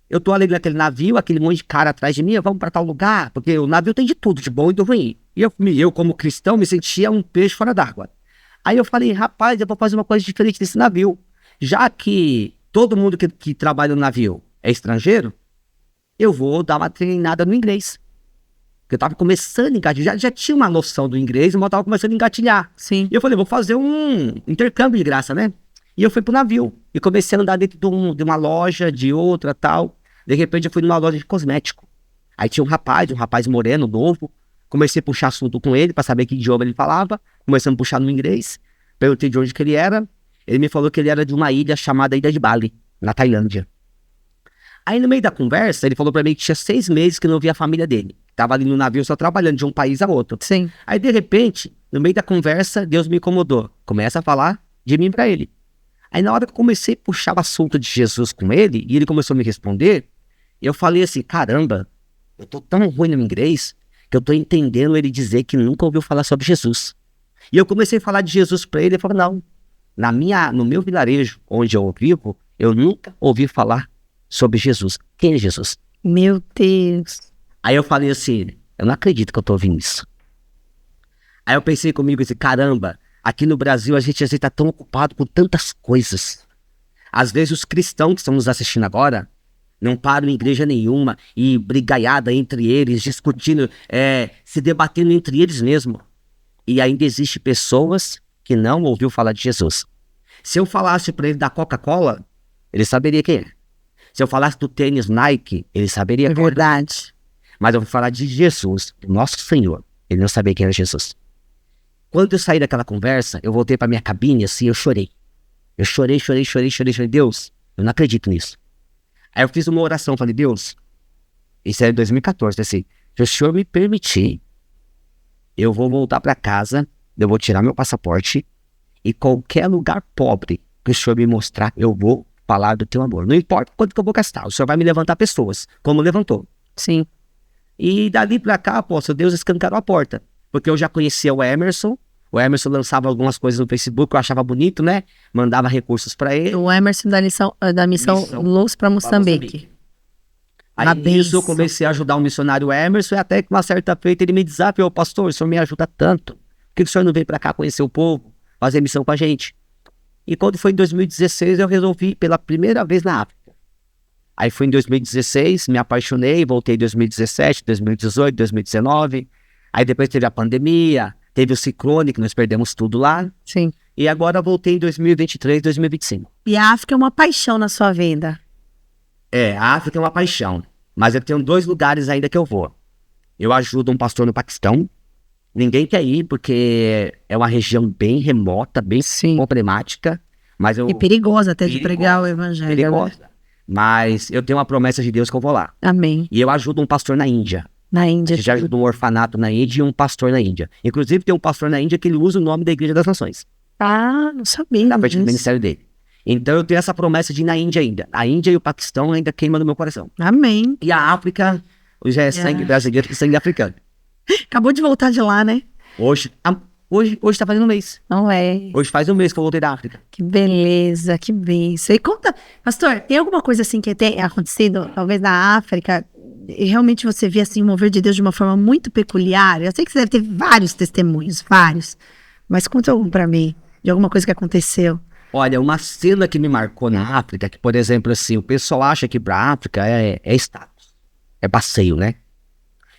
Eu tô ali naquele navio, aquele monte de cara atrás de mim, vamos para tal lugar, porque o navio tem de tudo, de bom e do ruim. E eu como cristão, me sentia um peixe fora d'água. Aí eu falei, rapaz, eu vou fazer uma coisa diferente desse navio. Já que todo mundo que trabalha no navio é estrangeiro, eu vou dar uma treinada no inglês. Porque eu tava começando a engatilhar, já tinha uma noção do inglês, mas eu tava começando a engatilhar. Sim. E eu falei, vou fazer um intercâmbio de graça, né? E eu fui pro navio. E comecei a andar dentro de uma loja, de outra, tal. De repente eu fui numa loja de cosmético. Aí tinha um rapaz moreno, novo. Comecei a puxar assunto com ele, para saber que idioma ele falava. Começamos a puxar no inglês. Perguntei de onde que ele era. Ele me falou que ele era de uma ilha chamada Ilha de Bali, na Tailândia. Aí no meio da conversa, ele falou para mim que tinha 6 meses que não via a família dele. Tava ali no navio só trabalhando de um país a outro. Sim. Aí de repente, no meio da conversa, Deus me incomodou. Começa a falar de mim para ele. Aí na hora que eu comecei a puxar o assunto de Jesus com ele, e ele começou a me responder, eu falei assim, caramba, eu tô tão ruim no inglês, que eu tô entendendo ele dizer que nunca ouviu falar sobre Jesus. E eu comecei a falar de Jesus para ele, ele falou, não, no meu vilarejo, onde eu vivo, eu nunca ouvi falar sobre Jesus. Quem é Jesus? Meu Deus. Aí eu falei assim, eu não acredito que eu tô ouvindo isso. Aí eu pensei comigo assim, caramba, aqui no Brasil a gente está tão ocupado com tantas coisas. Às vezes os cristãos que estão nos assistindo agora não param em igreja nenhuma e brigaiada entre eles, discutindo, se debatendo entre eles mesmos. E ainda existe pessoas que não ouviu falar de Jesus. Se eu falasse para ele da Coca-Cola, ele saberia quem é. Se eu falasse do tênis Nike, ele saberia quem é. Verdade. Mas eu vou falar de Jesus, do nosso Senhor. Ele não sabia quem era Jesus. Quando eu saí daquela conversa, eu voltei pra minha cabine, assim, eu chorei. Eu chorei. Deus, eu não acredito nisso. Aí eu fiz uma oração, falei, Deus, isso era em 2014, assim, se o Senhor me permitir, eu vou voltar pra casa, eu vou tirar meu passaporte, e qualquer lugar pobre que o Senhor me mostrar, eu vou falar do teu amor. Não importa quanto que eu vou gastar, o Senhor vai me levantar pessoas, como levantou. Sim. E dali pra cá, apóstolo, Deus escancarou a porta. Porque eu já conhecia o Emerson lançava algumas coisas no Facebook que eu achava bonito, né? Mandava recursos pra ele. O Emerson da missão Luz para Moçambique. Aí nisso eu comecei a ajudar o missionário Emerson, e até que uma certa feita ele me desafiou, pastor, o senhor me ajuda tanto, por que o senhor não vem pra cá conhecer o povo, fazer missão com a gente? E quando foi em 2016 eu resolvi pela primeira vez na África. Aí fui em 2016, me apaixonei, voltei em 2017, 2018, 2019. Aí depois teve a pandemia, teve o ciclone, que nós perdemos tudo lá. Sim. E agora voltei em 2023, 2025. E a África é uma paixão na sua vida. A África é uma paixão. Mas eu tenho 2 lugares ainda que eu vou. Eu ajudo um pastor no Paquistão. Ninguém quer ir, porque é uma região bem remota, bem problemática. Mas eu... E perigosa até de pregar o evangelho. Perigosa. Né? Mas eu tenho uma promessa de Deus que eu vou lá. Amém. E eu ajudo um pastor na Índia. Na Índia. Eu já ajudo um orfanato na Índia e um pastor na Índia. Inclusive tem um pastor na Índia que ele usa o nome da Igreja das Nações. Não sabia. Na frente do ministério dele. Então eu tenho essa promessa de ir na Índia ainda. A Índia e o Paquistão ainda queimam no meu coração. Amém. E a África, hoje é sangue brasileiro e sangue africano. Acabou de voltar de lá, né? Hoje tá fazendo um mês. Não é. Hoje faz um mês que eu voltei da África. Que beleza, que bênção. E conta, pastor, tem alguma coisa assim que tem acontecido, talvez na África, e realmente você vê assim o mover de Deus de uma forma muito peculiar? Eu sei que você deve ter vários testemunhos, vários. Mas conta um pra mim, de alguma coisa que aconteceu. Olha, uma cena que me marcou na África, que por exemplo assim, o pessoal acha que pra África é status, é passeio, né?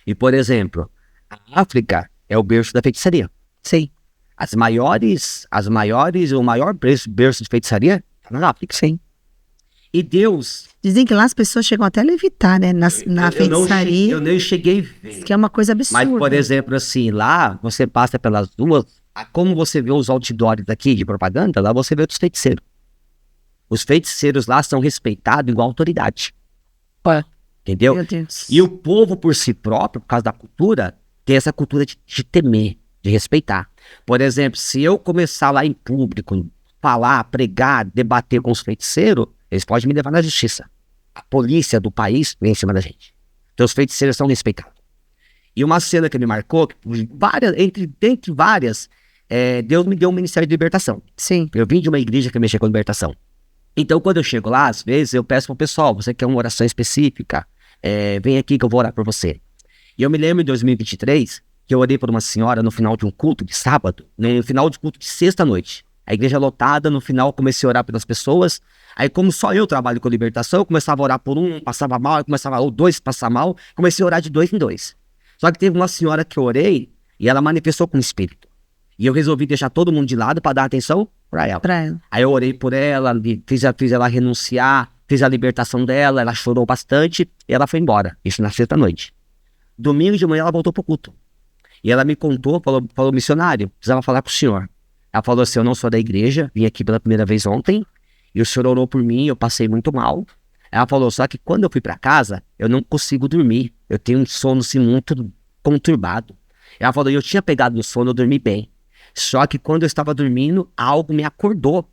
E por exemplo, a África é o berço da feitiçaria. Sim. O maior berço de feitiçaria tá na África. Sim. E Deus... Dizem que lá as pessoas chegam até a levitar, né? Na feitiçaria. Eu nem cheguei a ver. Que é uma coisa absurda. Mas, por exemplo, assim, lá você passa pelas ruas, como você vê os outdoors aqui de propaganda, lá você vê os feiticeiros. Os feiticeiros lá são respeitados igual autoridade. Entendeu? Meu Deus. E o povo por si próprio, por causa da cultura, tem essa cultura de temer, de respeitar. Por exemplo, se eu começar lá em público, falar, pregar, debater com os feiticeiros, eles podem me levar na justiça. A polícia do país vem em cima da gente. Então os feiticeiros são respeitados. E uma cena que me marcou, dentre várias, Deus me deu um ministério de libertação. Sim. Eu vim de uma igreja que mexia com libertação. Então quando eu chego lá, às vezes eu peço pro pessoal, você quer uma oração específica? Vem aqui que eu vou orar por você. E eu me lembro em 2023, que eu orei por uma senhora no final de um culto de sábado, no final de culto de sexta-noite. A igreja lotada, no final comecei a orar pelas pessoas. Aí como só eu trabalho com libertação, eu começava a orar por um, passava mal, ou 2 passar mal, comecei a orar de 2 em 2. Só que teve uma senhora que eu orei e ela manifestou com o espírito. E eu resolvi deixar todo mundo de lado para dar atenção para ela. Aí eu orei por ela, fiz ela renunciar, fiz a libertação dela, ela chorou bastante e ela foi embora. Isso na sexta-noite. Domingo de manhã ela voltou pro culto. E ela me contou, falou, missionário, precisava falar com o senhor. Ela falou assim, eu não sou da igreja, vim aqui pela primeira vez ontem, e o senhor orou por mim, eu passei muito mal. Ela falou, só que quando eu fui para casa, eu não consigo dormir, eu tenho um sono assim muito conturbado. Ela falou, eu tinha pegado no sono, eu dormi bem. Só que quando eu estava dormindo, algo me acordou,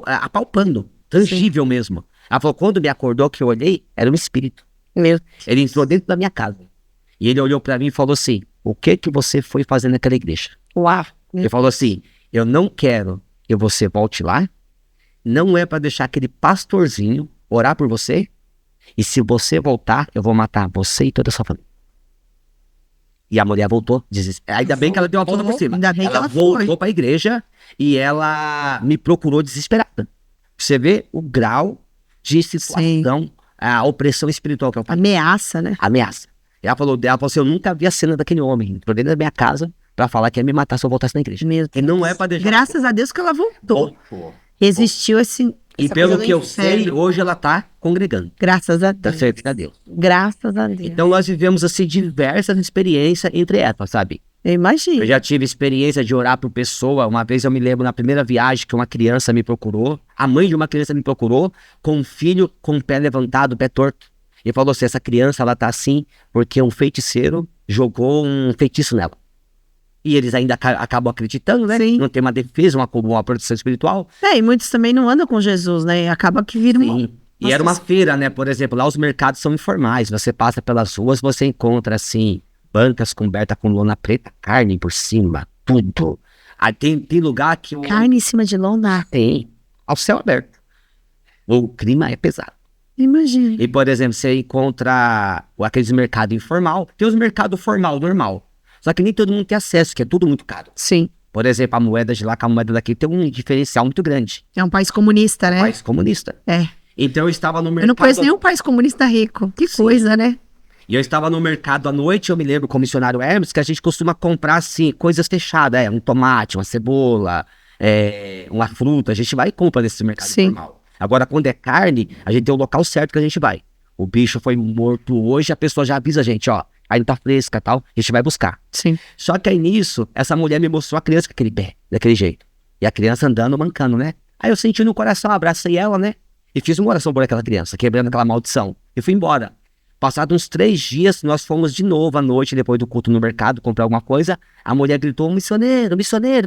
apalpando, tangível mesmo. Ela falou, quando me acordou, que eu olhei, era um espírito. Ele entrou dentro da minha casa. E ele olhou para mim e falou assim, o que você foi fazer naquela igreja? Uau. Ele falou assim, eu não quero que você volte lá, não é para deixar aquele pastorzinho orar por você, e se você voltar, eu vou matar você e toda a sua família. E a mulher voltou, ainda bem que ela deu uma volta por cima. Ainda bem que ela voltou para a igreja e ela me procurou desesperada. Você vê o grau de situação, a opressão espiritual que eu falei. Ameaça, né? Ameaça. Ela falou assim, eu nunca vi a cena daquele homem, entrou dentro da minha casa para falar que ia me matar se eu voltasse na igreja. E não é para deixar... Graças a Deus que ela voltou. Existiu esse... E pelo que eu sei, hoje ela tá congregando. Graças a Deus. Tá certo a Deus. Graças a Deus. Então nós vivemos assim diversas experiências entre elas, sabe? Eu imagino. Eu já tive experiência de orar por pessoa. Uma vez eu me lembro na primeira viagem que uma criança me procurou. A mãe de uma criança me procurou com um filho com o pé levantado, o pé torto. E falou assim, essa criança ela tá assim porque um feiticeiro jogou um feitiço nela. E eles ainda acabam acreditando, né? Sim. Não tem uma defesa, uma proteção espiritual. E muitos também não andam com Jesus, né? Acaba que viram... Sim. E era uma feira, né? Por exemplo, lá os mercados são informais. Você passa pelas ruas, você encontra, assim, bancas cobertas com lona preta, carne por cima, tudo. Aí tem lugar que... Carne em cima de lona? Tem, ao céu aberto. O clima é pesado. Imagina. E, por exemplo, você encontra aqueles mercados informal. Tem os mercados formal, normal. Só que nem todo mundo tem acesso, que é tudo muito caro. Sim. Por exemplo, a moeda de lá com a moeda daqui tem um diferencial muito grande. É um país comunista, né? País comunista. É. Então eu estava no Eu não mercado. conheço nenhum país comunista rico. Que coisa, né? E eu estava no mercado à noite, eu me lembro, com o missionário Hermes, que a gente costuma comprar, assim, coisas fechadas, um tomate, uma cebola, uma fruta, a gente vai e compra nesse mercado Sim. normal. Agora, quando é carne, a gente tem o local certo que a gente vai. O bicho foi morto hoje, a pessoa já avisa a gente, ó, a carne tá fresca e tal, a gente vai buscar. Sim. Só que aí nisso, essa mulher me mostrou a criança com aquele pé, daquele jeito. E a criança andando, mancando, né? Aí eu senti no coração, abracei ela, né? E fiz uma oração por aquela criança, quebrando aquela maldição. E fui embora. Passados uns 3 dias, nós fomos de novo à noite, depois do culto no mercado, comprar alguma coisa. A mulher gritou, missioneiro,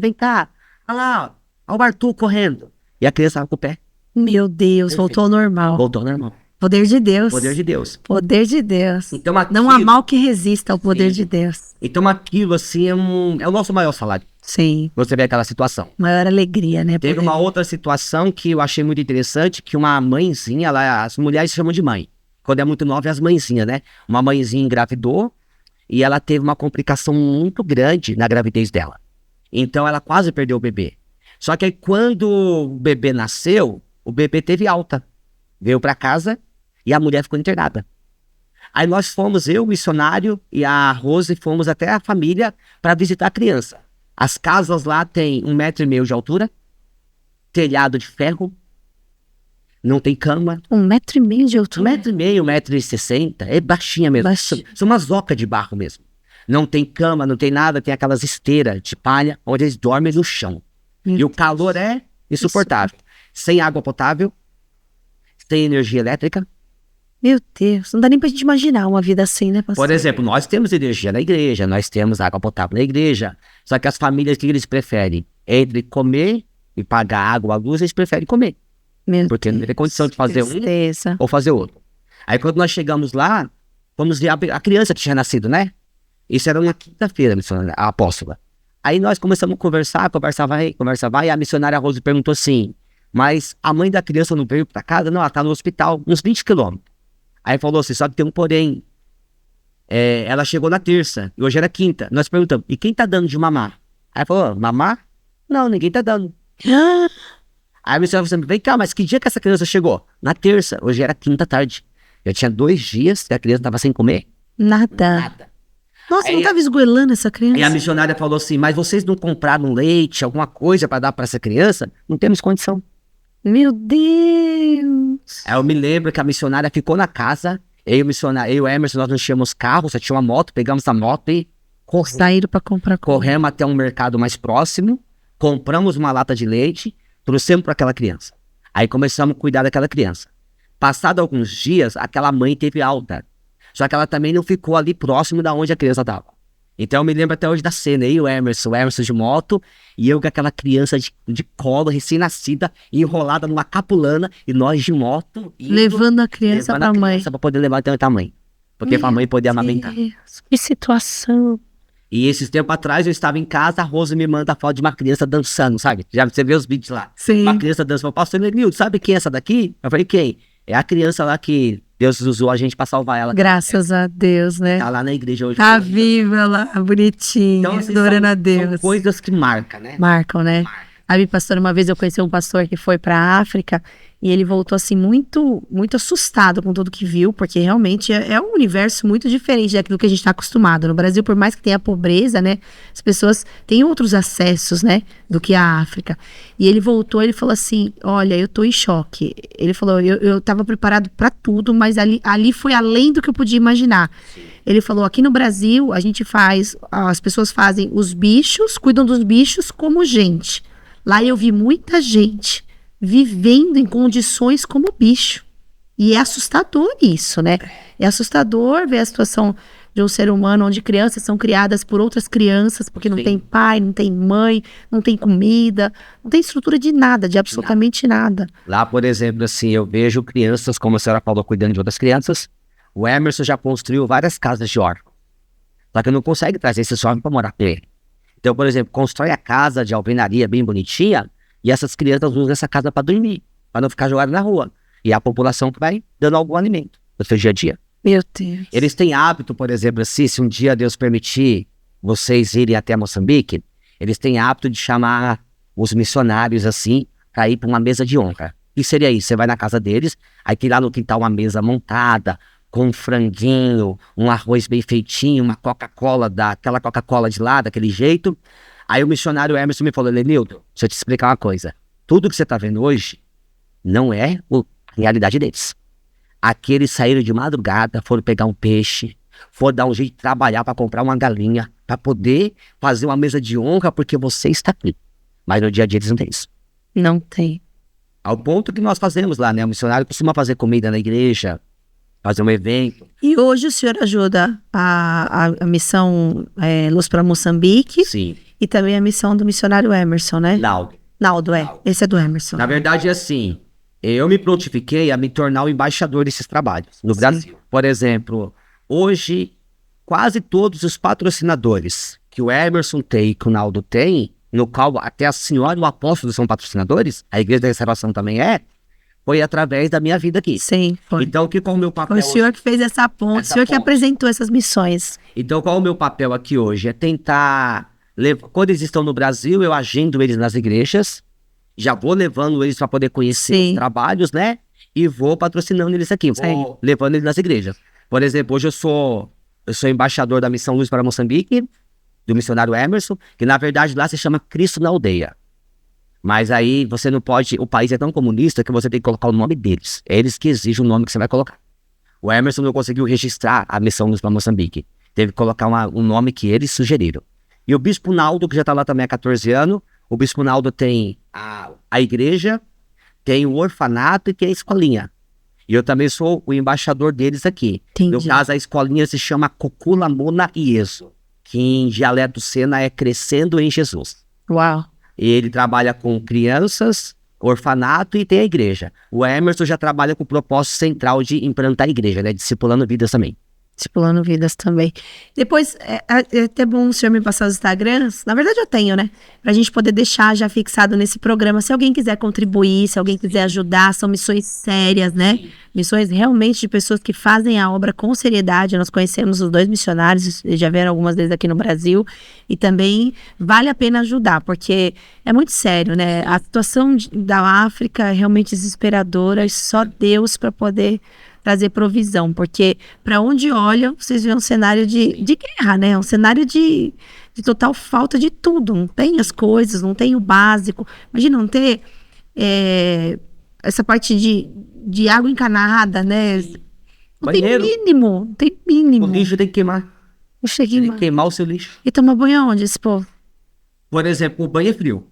vem cá. Olha lá, ó o Arthur correndo. E a criança estava com o pé. Meu Deus, voltou ao normal. Voltou ao normal. Poder de Deus. Poder de Deus. Poder de Deus. Então, aquilo, não há mal que resista ao poder de Deus. Então aquilo, assim, é o nosso maior salário. Sim. Você vê aquela situação. Maior alegria, né? Teve uma outra situação que eu achei muito interessante, que uma mãezinha, as mulheres chamam de mãe. Quando é muito nova, é as mãezinhas, né? Uma mãezinha engravidou e ela teve uma complicação muito grande na gravidez dela. Então ela quase perdeu o bebê. Só que aí quando o bebê nasceu, o bebê teve alta. Veio pra casa e a mulher ficou internada. Aí nós fomos, eu, o missionário e a Rose, fomos até a família para visitar a criança. As casas lá têm 1,5 metro de altura, telhado de ferro, não tem cama. 1,5 metro de altura? 1,5 metro, 1,60 m, é baixinha mesmo. Baixinha. São umas ocas de barro mesmo. Não tem cama, não tem nada, tem aquelas esteiras de palha, onde eles dormem no chão. E o calor é insuportável. Sem água potável, sem energia elétrica. Meu Deus, não dá nem pra gente imaginar uma vida assim, né, pastor? Por exemplo, nós temos energia na igreja, nós temos água potável na igreja. Só que as famílias, o que eles preferem? Entre comer e pagar água, a luz, eles preferem comer. Porque não tem condição de fazer um ou fazer outro. Aí quando nós chegamos lá, fomos ver a criança que tinha nascido, né? Isso era uma quinta-feira, a apóstola. Aí nós começamos a conversa vai, e a missionária Rose perguntou assim, mas a mãe da criança não veio pra casa? Não, ela tá no hospital, uns 20 quilômetros. Aí falou assim, só que tem um porém. Ela chegou na terça, e hoje era quinta. Nós perguntamos, e quem tá dando de mamar? Aí falou, mamar? Não, ninguém tá dando. Aí a missionária falou assim, vem cá, mas que dia que essa criança chegou? Na terça, hoje era quinta tarde. Já tinha 2 dias que a criança tava sem comer. Nada. Nossa, Aí não tava esgoelando essa criança? E a missionária falou assim, mas vocês não compraram leite, alguma coisa para dar para essa criança? Não temos condição. Meu Deus! Aí eu me lembro que a missionária ficou na casa, eu e o Emerson, nós não tínhamos carro, só tinha uma moto, pegamos a moto e saíram para comprar coisa. Corremos até um mercado mais próximo, compramos uma lata de leite, trouxemos para aquela criança. Aí começamos a cuidar daquela criança. Passado alguns dias, aquela mãe teve alta. Só que ela também não ficou ali próximo da onde a criança estava. Então eu me lembro até hoje da cena, aí o Emerson de moto, e eu com aquela criança de colo, recém-nascida, enrolada numa capulana, e nós de moto. Levando a criança para a mãe. Para poder levar até a mãe. Porque para a mãe poder amamentar. Que situação. E esses tempos atrás eu estava em casa, a Rosa me manda a foto de uma criança dançando, sabe? Já você vê os vídeos lá. Sim. Uma criança dançando. Pastor Lenildo, sabe quem é essa daqui? Eu falei, quem? É a criança lá que Deus usou a gente pra salvar ela. Graças a Deus, né? Tá lá na igreja hoje. Tá viva lá, bonitinha, então, assim, adorando a Deus. São coisas que marcam, né? Marcam, né? A minha pastora, uma vez eu conheci um pastor que foi pra África e ele voltou assim muito, muito assustado com tudo que viu, porque realmente é um universo muito diferente daquilo que a gente tá acostumado. No Brasil, por mais que tenha pobreza, né? As pessoas têm outros acessos, né? Do que a África. E ele voltou, ele falou assim, olha, eu tô em choque. Ele falou, eu tava preparado pra tudo, mas ali foi além do que eu podia imaginar. Sim. Ele falou, aqui no Brasil, a gente as pessoas fazem os bichos, cuidam dos bichos como gente. Lá eu vi muita gente vivendo em condições como bicho. E é assustador isso, né? É assustador ver a situação de um ser humano onde crianças são criadas por outras crianças, porque não tem pai, não tem mãe, não tem comida, não tem estrutura de nada, de absolutamente nada. Lá, por exemplo, assim, eu vejo crianças, como a senhora falou, cuidando de outras crianças. O Emerson já construiu várias casas de órfão. Só que não consegue trazer esses órfãos para morar com ele. Então, por exemplo, constrói a casa de alvenaria bem bonitinha e essas crianças usam essa casa para dormir, para não ficar jogadas na rua. E a população que vai dando algum alimento no seu dia a dia. Meu Deus. Eles têm hábito, por exemplo, assim, se um dia Deus permitir vocês irem até Moçambique, eles têm hábito de chamar os missionários assim para ir para uma mesa de honra. que seria isso? Você vai na casa deles, aí tem lá no quintal uma mesa montada, com um franguinho, um arroz bem feitinho, uma Coca-Cola, aquela Coca-Cola de lá, daquele jeito. Aí o missionário Emerson me falou, Lenildo, deixa eu te explicar uma coisa. Tudo que você tá vendo hoje não é a realidade deles. Aqui eles saíram de madrugada, foram pegar um peixe, foram dar um jeito de trabalhar para comprar uma galinha, para poder fazer uma mesa de honra, porque você está aqui. Mas no dia a dia eles não têm isso. Não tem. Ao ponto que nós fazemos lá, né? O missionário costuma fazer comida na igreja, fazer um evento. E hoje o senhor ajuda a missão Luz para Moçambique. Sim. E também a missão do missionário Emerson, né? Naldo. Naldo, esse é do Emerson. Na verdade, é assim, eu me prontifiquei a me tornar o embaixador desses trabalhos no Brasil. Por exemplo, hoje, quase todos os patrocinadores que o Emerson tem e que o Naldo tem, no qual até a senhora e o apóstolo são patrocinadores, a Igreja da Restauração também foi através da minha vida aqui. Sim, foi. Então, qual é o meu papel? Foi o senhor que fez essa ponte, o senhor que apresentou essas missões. Então, qual é o meu papel aqui hoje? É tentar, quando eles estão no Brasil, eu agendo eles nas igrejas, já vou levando eles para poder conhecer os trabalhos, né? E vou patrocinando eles aqui, vou levando eles nas igrejas. Por exemplo, hoje eu sou embaixador da Missão Luz para Moçambique, do missionário Emerson, que na verdade lá se chama Cristo na Aldeia. Mas aí você não pode, o país é tão comunista que você tem que colocar o nome deles. É eles que exigem o nome que você vai colocar. O Emerson não conseguiu registrar a Missão Luz para Moçambique. Teve que colocar um nome que eles sugeriram. E o Bispo Naldo, que já está lá também há 14 anos, o Bispo Naldo tem a igreja, tem o orfanato e tem a escolinha. E eu também sou o embaixador deles aqui. Entendi. No caso, a escolinha se chama Cocula Mona Ieso, que em dialeto Sena é Crescendo em Jesus. Uau! E ele trabalha com crianças, orfanato e tem a igreja. O Emerson já trabalha com o propósito central de implantar a igreja, né? Discipulando vidas também. Discipulando vidas também. Depois, é até bom o senhor me passar os Instagrams. Na verdade, eu tenho, né? Pra gente poder deixar já fixado nesse programa. Se alguém quiser contribuir, se alguém quiser ajudar, são missões sérias, né? Missões realmente de pessoas que fazem a obra com seriedade. Nós conhecemos os 2 missionários, já vieram algumas vezes aqui no Brasil. E também vale a pena ajudar, porque é muito sério, né? A situação da África é realmente desesperadora. E só Deus para poder trazer provisão, porque para onde olham, vocês veem um cenário de guerra, né? Um cenário de total falta de tudo. Não tem as coisas, não tem o básico. Imagina não ter essa parte de água encanada, né? Não Banheiro. tem mínimo, não tem mínimo. O lixo tem que queimar. Tem que queimar o seu lixo. E tomar banho aonde, esse povo? Por exemplo, o banho é frio.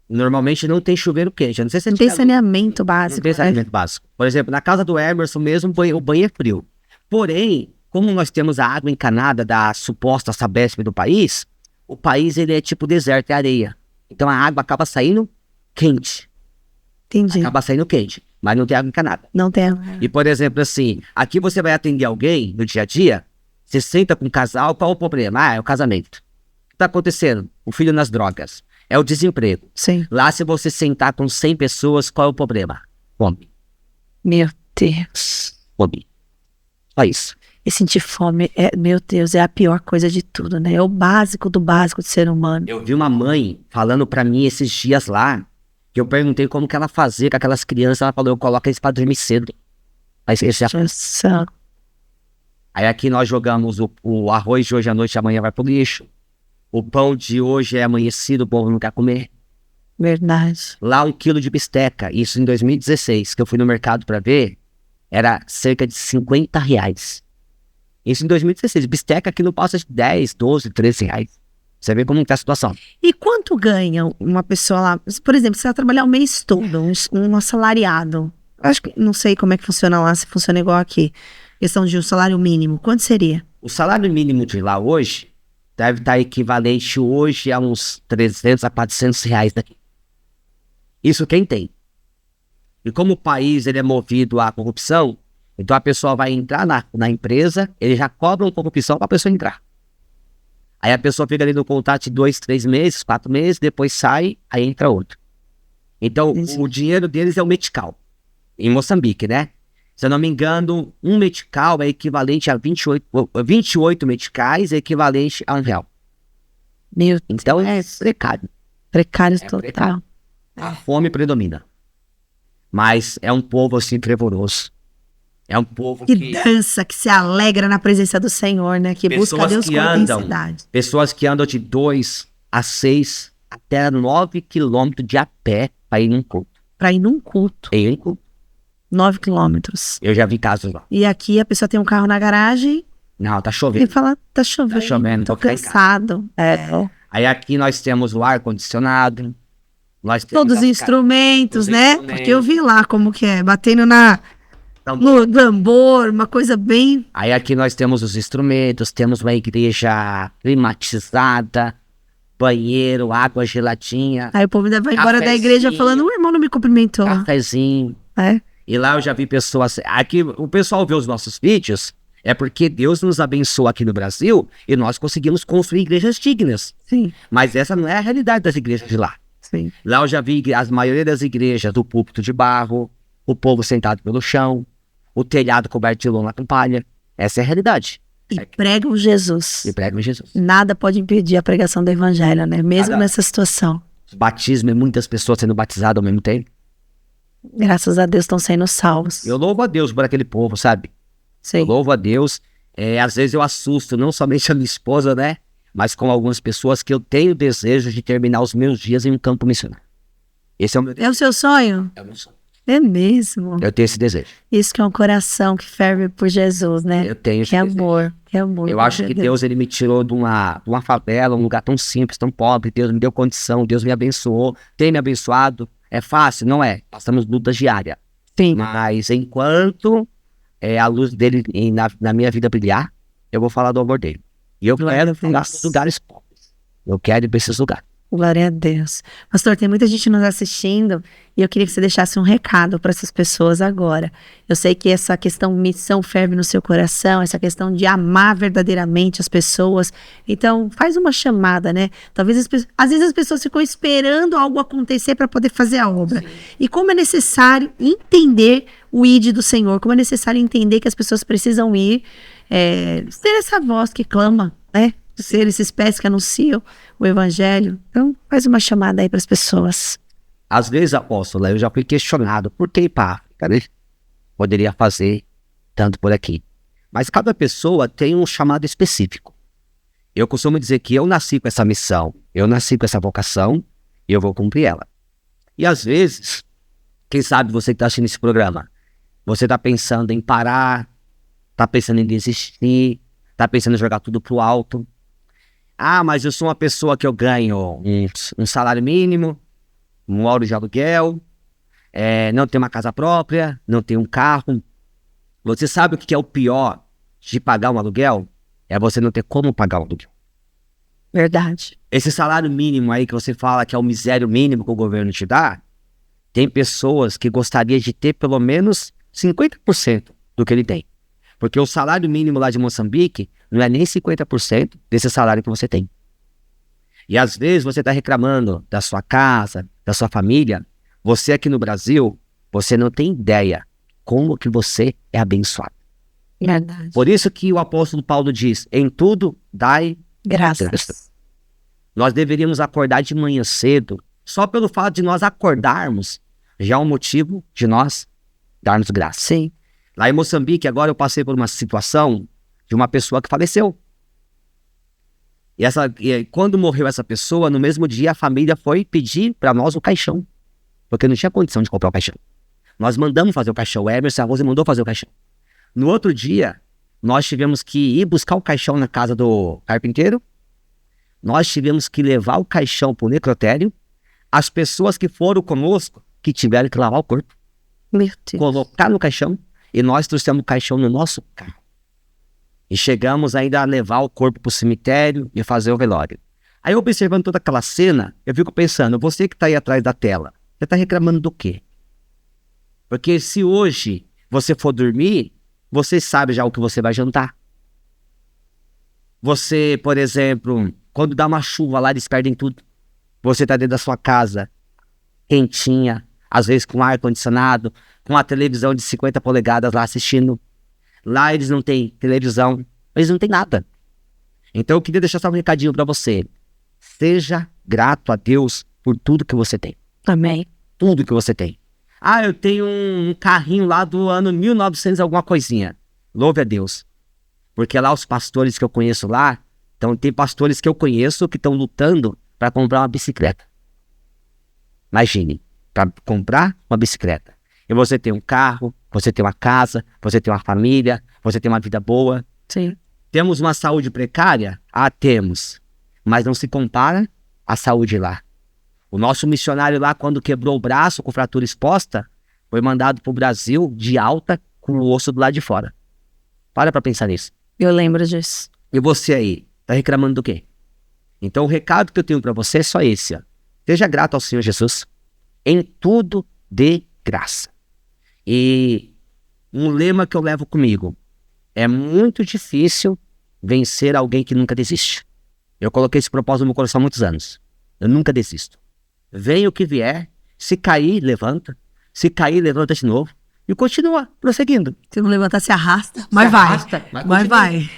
Normalmente não tem chuveiro quente. Eu não sei se Não tem saneamento básico. Não tem saneamento básico. Por exemplo, na casa do Emerson mesmo, o banho é frio. Porém, como nós temos a água encanada da suposta Sabesp do país, o país ele é tipo deserto, é areia. Então a água acaba saindo quente. Entendi. Acaba saindo quente, mas não tem água encanada. Não tem. E por exemplo, assim, aqui você vai atender alguém no dia a dia, você senta com um casal, qual o problema? É o casamento. O que está acontecendo? O filho nas drogas. É o desemprego. Sim. Lá, se você sentar com 100 pessoas, qual é o problema? Fome. Meu Deus. Fome. Só isso. E sentir fome, meu Deus, é a pior coisa de tudo, né? É o básico do básico do ser humano. Eu vi uma mãe falando pra mim esses dias lá, que eu perguntei como que ela fazia com aquelas crianças. Ela falou, eu coloco eles pra dormir cedo. Aí aqui nós jogamos o arroz de hoje à noite, amanhã vai pro lixo. O pão de hoje é amanhecido, o povo não quer comer. Verdade. Lá 1 quilo de bisteca, isso em 2016, que eu fui no mercado pra ver, era cerca de R$50. Isso em 2016. Bisteca aqui não passa de 10, 12, 13 reais. Você vê como está a situação. E quanto ganha uma pessoa lá? Por exemplo, você vai trabalhar o mês todo, um assalariado. Acho que não sei como é que funciona lá, se funciona igual aqui. Questão de um salário mínimo. Quanto seria? O salário mínimo de lá hoje deve estar equivalente hoje a uns 300 a 400 reais daqui. Isso quem tem. E como o país ele é movido à corrupção, então a pessoa vai entrar na empresa, ele já cobra uma corrupção para a pessoa entrar. Aí a pessoa fica ali no contrato de 2, 3 meses, 4 meses, depois sai, aí entra outro. Então o dinheiro deles é o metical. Em Moçambique, né? Se eu não me engano, um metical é equivalente a 28 meticais, é equivalente a R$1. Meu então é precário. Precário total. A fome predomina. Mas é um povo assim fervoroso. É um povo Que dança, que se alegra na presença do Senhor, né? Que busca pessoas Deus que com andam, intensidade. pessoas que andam de 2 a 6 até 9 quilômetros de a pé para ir num culto. Pra ir num culto, Em um culto. 9 quilômetros. Eu já vi casos lá. E aqui a pessoa tem um carro na garagem Não, tá e chovendo. fala, tá chovendo, Tá chovendo, tô vou ficar em casa. cansado. Aí aqui nós temos o ar-condicionado. Nós temos Todos os as instrumentos, os né? instrumentos. Porque eu vi lá como que é, batendo Tambor. no tambor, uma coisa bem... Aí aqui nós temos os instrumentos, temos uma igreja climatizada, banheiro, água geladinha, Aí o povo ainda vai embora da igreja Cafezinho. falando, o irmão não me cumprimentou. cafezinho. É? E lá eu já vi pessoas... Aqui o pessoal vê os nossos vídeos, é porque Deus nos abençoou aqui no Brasil e nós conseguimos construir igrejas dignas. Sim, Mas essa não é a realidade das igrejas de lá. sim. Lá eu já vi a maioria das igrejas do púlpito de barro, o povo sentado pelo chão, o telhado coberto de lona com palha. Essa é a realidade. E pregam Jesus. E pregam Jesus. Nada pode impedir a pregação do evangelho, né? Mesmo Nada. nessa situação. Batismo e muitas pessoas sendo batizadas ao mesmo tempo. Graças a Deus estão sendo salvos. Eu louvo a Deus por aquele povo, sabe? Sim. Eu louvo a Deus. Às vezes eu assusto não somente a minha esposa, né? Mas com algumas pessoas que eu tenho desejo de terminar os meus dias em um campo missionário. Esse é o meu desejo. É o seu sonho? É o meu sonho. É mesmo. Eu tenho esse desejo. Isso que é um coração que ferve por Jesus, né? Eu tenho esse Que desejo. amor, que amor. Eu acho que Deus. Deus ele me tirou de uma favela, um lugar tão simples, tão pobre. Deus me deu condição, Deus me abençoou, tem me abençoado. É fácil? Não é. Passamos lutas diárias. Sim. Mas enquanto a luz dele na minha vida brilhar, eu vou falar do amor dele. E eu Glória a quero falar Deus. dos lugares pobres. Eu quero ir para esses lugares. Glória a Deus. Pastor, tem muita gente nos assistindo e eu queria que você deixasse um recado para essas pessoas agora. Eu sei que essa questão missão ferve no seu coração, essa questão de amar verdadeiramente as pessoas. Então, faz uma chamada, né? Talvez às vezes as pessoas ficam esperando algo acontecer para poder fazer a obra. Sim. E como é necessário entender o ID do Senhor, como é necessário entender que as pessoas precisam ir, ter essa voz que clama, né? Ser esses pés que anunciam o evangelho. Então, faz uma chamada aí para as pessoas. Às vezes, apóstolo, eu já fui questionado por que ir para a África, né? Poderia fazer tanto por aqui. Mas cada pessoa tem um chamado específico. Eu costumo dizer que eu nasci com essa missão, eu nasci com essa vocação e eu vou cumprir ela. E às vezes, quem sabe você que está assistindo esse programa, você está pensando em parar, está pensando em desistir, está pensando em jogar tudo pro alto. Ah, mas eu sou uma pessoa que eu ganho um salário mínimo, moro de aluguel, não tenho uma casa própria, não tenho um carro. Você sabe o que é o pior de pagar um aluguel? É você não ter como pagar um aluguel. Verdade. Esse salário mínimo aí que você fala que é o misério mínimo que o governo te dá, tem pessoas que gostariam de ter pelo menos 50% do que ele tem. Porque o salário mínimo lá de Moçambique não é nem 50% desse salário que você tem. E às vezes você está reclamando da sua casa, da sua família. Você aqui no Brasil, você não tem ideia como que você é abençoado. Verdade. Por isso que o apóstolo Paulo diz, em tudo dai graças. Nós deveríamos acordar de manhã cedo. Só pelo fato de nós acordarmos, já é um motivo de nós darmos graças. Sim. Lá em Moçambique, agora eu passei por uma situação de uma pessoa que faleceu. E quando morreu essa pessoa, no mesmo dia a família foi pedir para nós o caixão. Porque não tinha condição de comprar o caixão. Nós mandamos fazer o caixão. O Emerson, a Rose mandou fazer o caixão. No outro dia, nós tivemos que ir buscar o caixão na casa do carpinteiro. Nós tivemos que levar o caixão para o necrotério. As pessoas que foram conosco, que tiveram que lavar o corpo. Meu Deus. Colocar no caixão. E nós trouxemos o caixão no nosso carro. E chegamos ainda a levar o corpo para o cemitério e fazer o velório. Aí observando toda aquela cena, eu fico pensando, você que está aí atrás da tela, você está reclamando do quê? Porque se hoje você for dormir, você sabe já o que você vai jantar. Você, por exemplo, quando dá uma chuva lá, eles perdem tudo. Você está dentro da sua casa, quentinha, às vezes com ar-condicionado, com a televisão de 50 polegadas lá assistindo. Lá eles não têm televisão, eles não têm nada. Então eu queria deixar só um recadinho para você. Seja grato a Deus por tudo que você tem. Amém. Tudo que você tem. Ah, eu tenho um carrinho lá do ano 1900 alguma coisinha. Louve a Deus. Porque lá os pastores que eu conheço lá, então tem pastores que eu conheço que estão lutando para comprar uma bicicleta. Imagine, para comprar uma bicicleta. E você tem um carro, você tem uma casa, você tem uma família, você tem uma vida boa. Sim. Temos uma saúde precária? Ah, temos. Mas não se compara à saúde lá. O nosso missionário lá, quando quebrou o braço com fratura exposta, foi mandado para o Brasil de alta com o osso do lado de fora. Para pensar nisso. Eu lembro disso. E você aí, tá reclamando do quê? Então o recado que eu tenho para você é só esse, ó. Seja grato ao Senhor Jesus. Em tudo dê graça. E um lema que eu levo comigo. É muito difícil vencer alguém que nunca desiste. Eu coloquei esse propósito no meu coração há muitos anos. Eu nunca desisto. Venha o que vier. Se cair, levanta. Se cair, levanta de novo. E continua prosseguindo. Se não levantar, se arrasta. Mas vai. Arrasta, mas vai.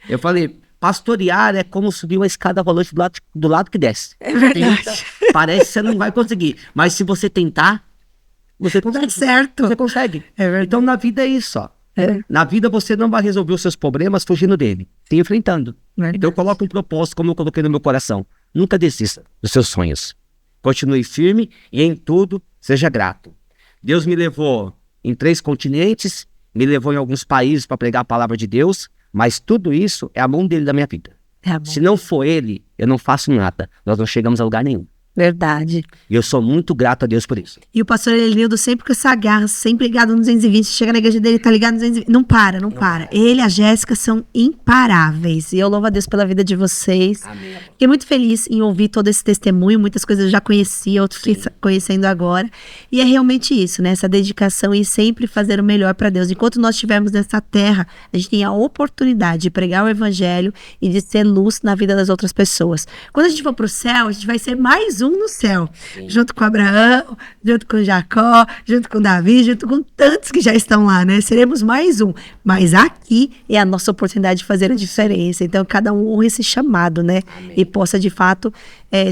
Eu falei, pastorear é como subir uma escada rolante do lado que desce. É verdade. Parece que você não vai conseguir. Mas se você tentar, você consegue. Dá certo. Você consegue. É verdade. Então na vida é isso, ó. Na vida você não vai resolver os seus problemas fugindo dele, se enfrentando. Verdade. Então eu coloco um propósito, como eu coloquei no meu coração. Nunca desista dos seus sonhos. Continue firme e em tudo seja grato. Deus me levou em 3 continentes, me levou em alguns países para pregar a palavra de Deus, mas tudo isso é a mão dele da minha vida. Tá bom. Se não for ele, eu não faço nada. Nós não chegamos a lugar nenhum. Verdade. E eu sou muito grato a Deus por isso. E o pastor Elenildo sempre com essa garra, sempre ligado no 220. Chega na igreja dele, tá ligado no 220. Não para. Ele e a Jéssica são imparáveis. E eu louvo a Deus pela vida de vocês. Amém. Fiquei muito feliz em ouvir todo esse testemunho. Muitas coisas eu já conhecia, outras fiquei conhecendo agora. E é realmente isso, né? Essa dedicação e sempre fazer o melhor para Deus. Enquanto nós estivermos nessa terra, a gente tem a oportunidade de pregar o evangelho e de ser luz na vida das outras pessoas. Quando a gente for pro céu, a gente vai ser mais um no céu. Sim. Junto com Abraão, junto com Jacó, junto com Davi, junto com tantos que já estão lá, né? Seremos mais um. Mas aqui é a nossa oportunidade de fazer a diferença. Então, cada um honra esse chamado, né? Amém. E possa, de fato,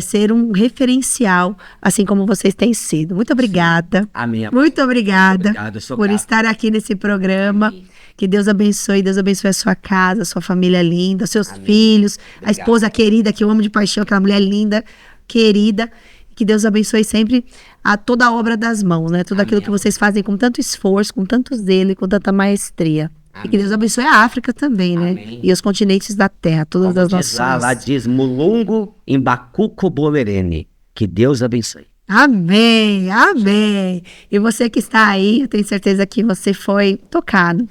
ser um referencial, assim como vocês têm sido. Muito obrigada. Sim. Amém. Muito obrigada por grato. estar aqui nesse programa. Amém. Que Deus abençoe a sua casa, a sua família linda, os seus filhos, a esposa querida, que eu amo de paixão, aquela mulher linda, querida, que Deus abençoe sempre a toda a obra das mãos, né? Tudo aquilo que vocês fazem com tanto esforço, com tanto zelo e com tanta maestria. Amém. E que Deus abençoe a África também, né? Amém. E os continentes da terra, todas as nações. Lá diz Mulungu Imbacuco Bolerene. Que Deus abençoe. Amém, amém. E você que está aí, eu tenho certeza que você foi tocado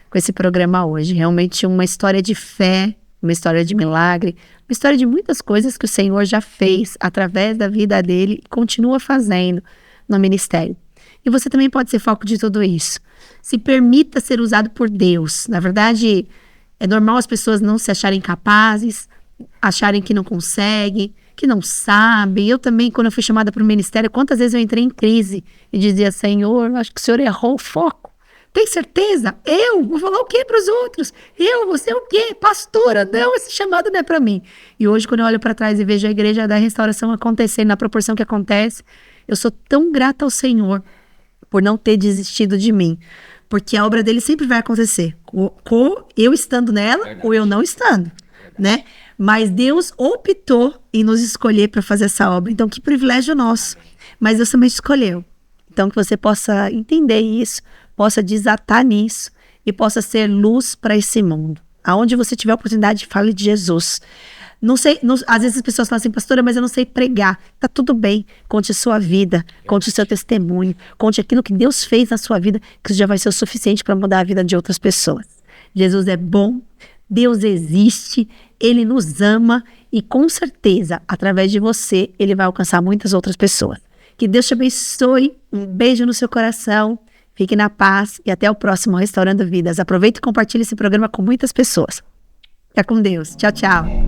com esse programa hoje. Realmente uma história de fé, uma história de milagre, uma história de muitas coisas que o Senhor já fez através da vida dele e continua fazendo no ministério. E você também pode ser foco de tudo isso. Se permita ser usado por Deus. Na verdade, é normal as pessoas não se acharem capazes, acharem que não conseguem, que não sabem. Eu também, quando eu fui chamada para o ministério, quantas vezes eu entrei em crise e dizia, Senhor, acho que o Senhor errou o foco. Tem certeza? Eu? Vou falar o quê para os outros? Você é o quê? Pastora? Não, esse chamado não é para mim. E hoje, quando eu olho para trás e vejo a igreja da restauração acontecendo na proporção que acontece, eu sou tão grata ao Senhor por não ter desistido de mim. Porque a obra dele sempre vai acontecer. Eu estando nela, verdade, ou eu não estando, né? Mas Deus optou em nos escolher para fazer essa obra. Então, que privilégio nosso. Mas Deus também te escolheu. Então, que você possa entender isso, possa desatar nisso e possa ser luz para esse mundo. Aonde você tiver a oportunidade, fale de Jesus. Não sei, às vezes as pessoas falam assim, pastora, mas eu não sei pregar. Tá tudo bem, conte a sua vida, conte o seu testemunho, conte aquilo que Deus fez na sua vida, que isso já vai ser o suficiente para mudar a vida de outras pessoas. Jesus é bom, Deus existe, Ele nos ama e com certeza, através de você, Ele vai alcançar muitas outras pessoas. Que Deus te abençoe, um beijo no seu coração, fique na paz e até o próximo Restaurando Vidas. Aproveite e compartilhe esse programa com muitas pessoas. Fica com Deus. Tchau, tchau.